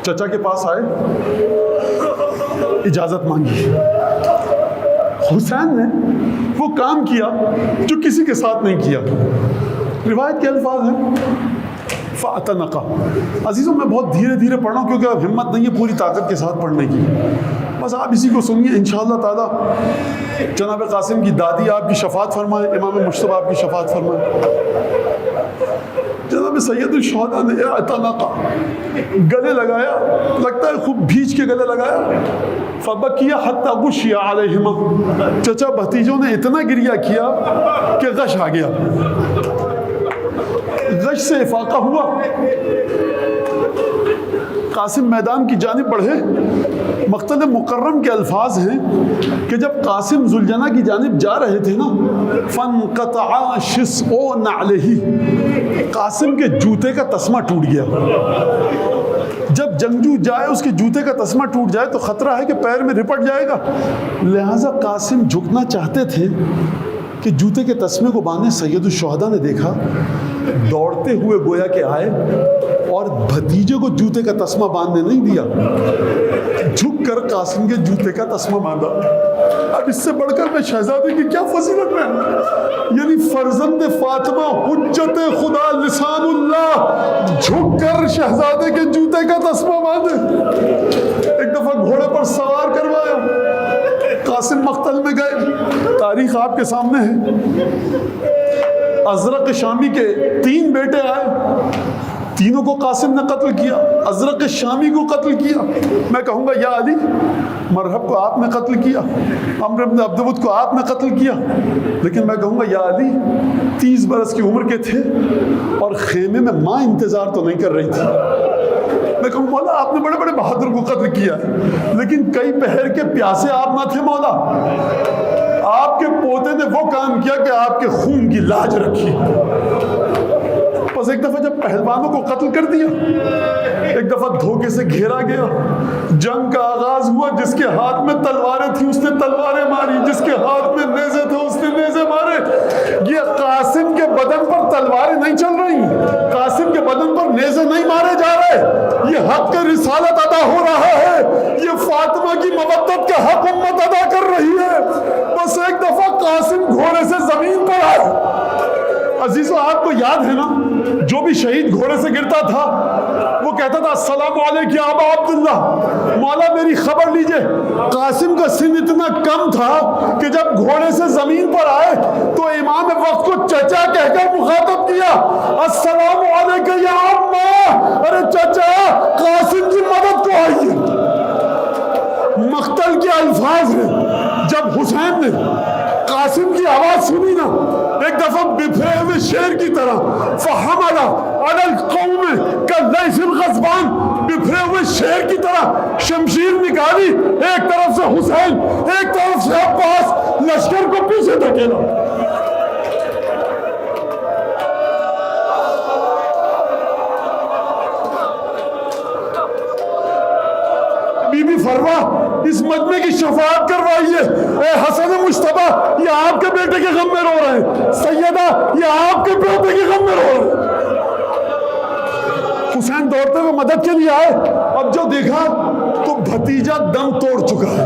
چچا کے پاس آئے، اجازت مانگی۔ حسین نے وہ کام کیا جو کسی کے ساتھ نہیں کیا۔ روایت کے الفاظ ہیں فَأَتَنَقَ۔ عزیزوں میں بہت دھیرے دھیرے پڑھ رہا ہوں کیونکہ اب ہمت نہیں ہے پوری طاقت کے ساتھ پڑھنے کی، بس آپ اسی کو سنیے انشاءاللہ تعالی۔ جناب قاسم کی دادی آپ کی شفاعت فرمائے، امام مجتبیٰ آپ کی شفاعت فرمائے۔ جناب سید الشہداء نے اعتنقا، گلے لگایا، لگتا ہے خوب بھیج کے گلے لگایا۔ فبکیہ حتی غشی علیہما، چچا بھتیجوں نے اتنا گریہ کیا کہ غش آ گیا، غش سے افاقہ ہوا۔ قاسم میدان کی جانب بڑھے۔ مقتل مکرم کے الفاظ ہیں کہ جب قاسم ذوالجناح کی جانب جا رہے تھے نا، فانقطع شسع نعلہ، قاسم کے جوتے کا تسمہ ٹوٹ گیا۔ جب جنگجو جائے اس کے جوتے کا تسمہ ٹوٹ جائے تو خطرہ ہے کہ پیر میں رپٹ جائے گا، لہٰذا قاسم جھکنا چاہتے تھے کہ جوتے کے تسمے کو باندھے۔ سید الشہداء نے دیکھا، دوڑتے ہوئے گویا کہ آئے اور بھتیجے کو جوتے کا تسمہ باندھنے نہیں دیا، جھک کر قاسم کے جوتے کا تسمہ باندھا۔ اب اس سے بڑھ کر میں شہزادے کی کیا فضیلت میں، یعنی فرزند فاطمہ حجت خدا لسان اللہ جھک کر شہزادے کے جوتے کا تسمہ باندھے۔ ایک دفعہ گھوڑے پر سوار کروایا، قاسم مقتل میں گئے۔ تاریخ آپ کے سامنے ہے۔ ازرق شامی کے 3 بیٹے آئے، تینوں کو قاسم نے قتل کیا، ازرق شامی کو قتل کیا۔ میں کہوں گا یا علی، مرحب کو آپ نے قتل کیا، عمرو بن عبدود کو آپ نے قتل کیا، لیکن میں کہوں گا یا علی 30 برس کی عمر کے تھے اور خیمے میں ماں انتظار تو نہیں کر رہی تھی۔ میں کہوں مولا آپ نے بڑے بڑے بہادر کو قتل کیا، لیکن کئی پہر کے پیاسے آپ نہ تھے مولا، آپ کے پوتے نے وہ کام کیا کہ آپ کے خون کی لاج رکھی۔ بس ایک دفعہ جب پہلوانوں کو قتل کر دیا، ایک دفعہ دھوکے سے گھیرا گیا، جنگ کا آغاز ہوا، جس کے ہاتھ میں تلواریں تھیں اس نے تلواریں ماری، جس کے ہاتھ میں نیزے تھے اس نے نیزے مارے۔ یہ قاسم کے بدن پر تلواریں نہیں چل رہی، قاسم کے بدن پر نیزے نہیں مارے جا رہے، یہ حق کا رسالت ادا ہو رہا ہے، یہ فاطمہ کی مودت کا حق امت ادا کر رہی ہے۔ بس ایک دفعہ قاسم گھوڑے سے زمین پر آئے۔ عزیزو آپ کو یاد ہے نا، جو بھی شہید گھوڑے سے گرتا تھا وہ کہتا تھا السلام علیکم یا ابا عبداللہ، مولا میری خبر لیجئے۔ قاسم کا سن اتنا کم تھا کہ جب گھوڑے سے زمین پر آئے تو امام وقت کو چچا کہہ کر مخاطب کیا، السلام علیکم یا اماں، ارے چچا قاسم کی مدد کو آئیے۔ مقتل کے الفاظ ہیں۔ جب حسین نے قاسم کی آواز سنی نا، ایک دفعہ بفرے ہوئے شیر کی طرح فحمل علی القوم کاللیث الغضبان، بفرے ہوئے شیر کی طرح شمشیر نکالی، ایک طرف سے حسین ایک طرف سے عباس، لشکر کو پیچھے دھکیلا۔ بی بی فروا اس مجمع کی شفاعت کروائیے، اے حسن مجتبی یہ آپ کے بیٹے کے غم میں رو رہے ہیں، سیدہ یہ آپ کے بیٹے کے غم میں رو رہے ہیں۔ حسین دوڑتے ہوئے مدد کے لیے آئے، اب جو دیکھا تو بھتیجا دم توڑ چکا ہے۔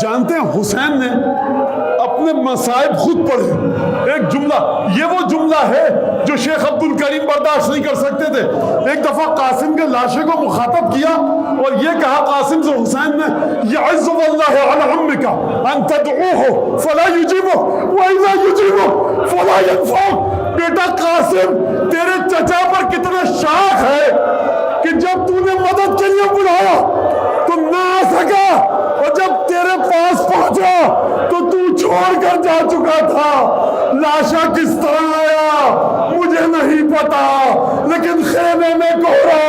جانتے ہیں حسین نے اپنے مصائب خود پڑھے۔ ایک جملہ، یہ وہ جملہ ہے جو شیخ عبد الکریم برداشت نہیں کر سکتے تھے۔ ایک دفعہ قاسم کے لاشے کو مخاطب کیا اور یہ کہا قاسم سے حسین نے، یعز واللہ علی عمک ان تدعوہ فلا یجیبہ واذا یجیبہ فلا ینفعہ۔ بیٹا قاسم تیرے چچا پر کتنا شاخ ہے کہ جب تو نے مدد کے لیے بلایا تو نہ آ سکا، اور جب تیرے پاس پہنچا تو چھوڑ کر جا چکا تھا۔ لاشا کس طرح آیا مجھے نہیں پتا، لیکن خیمے میں کوہرا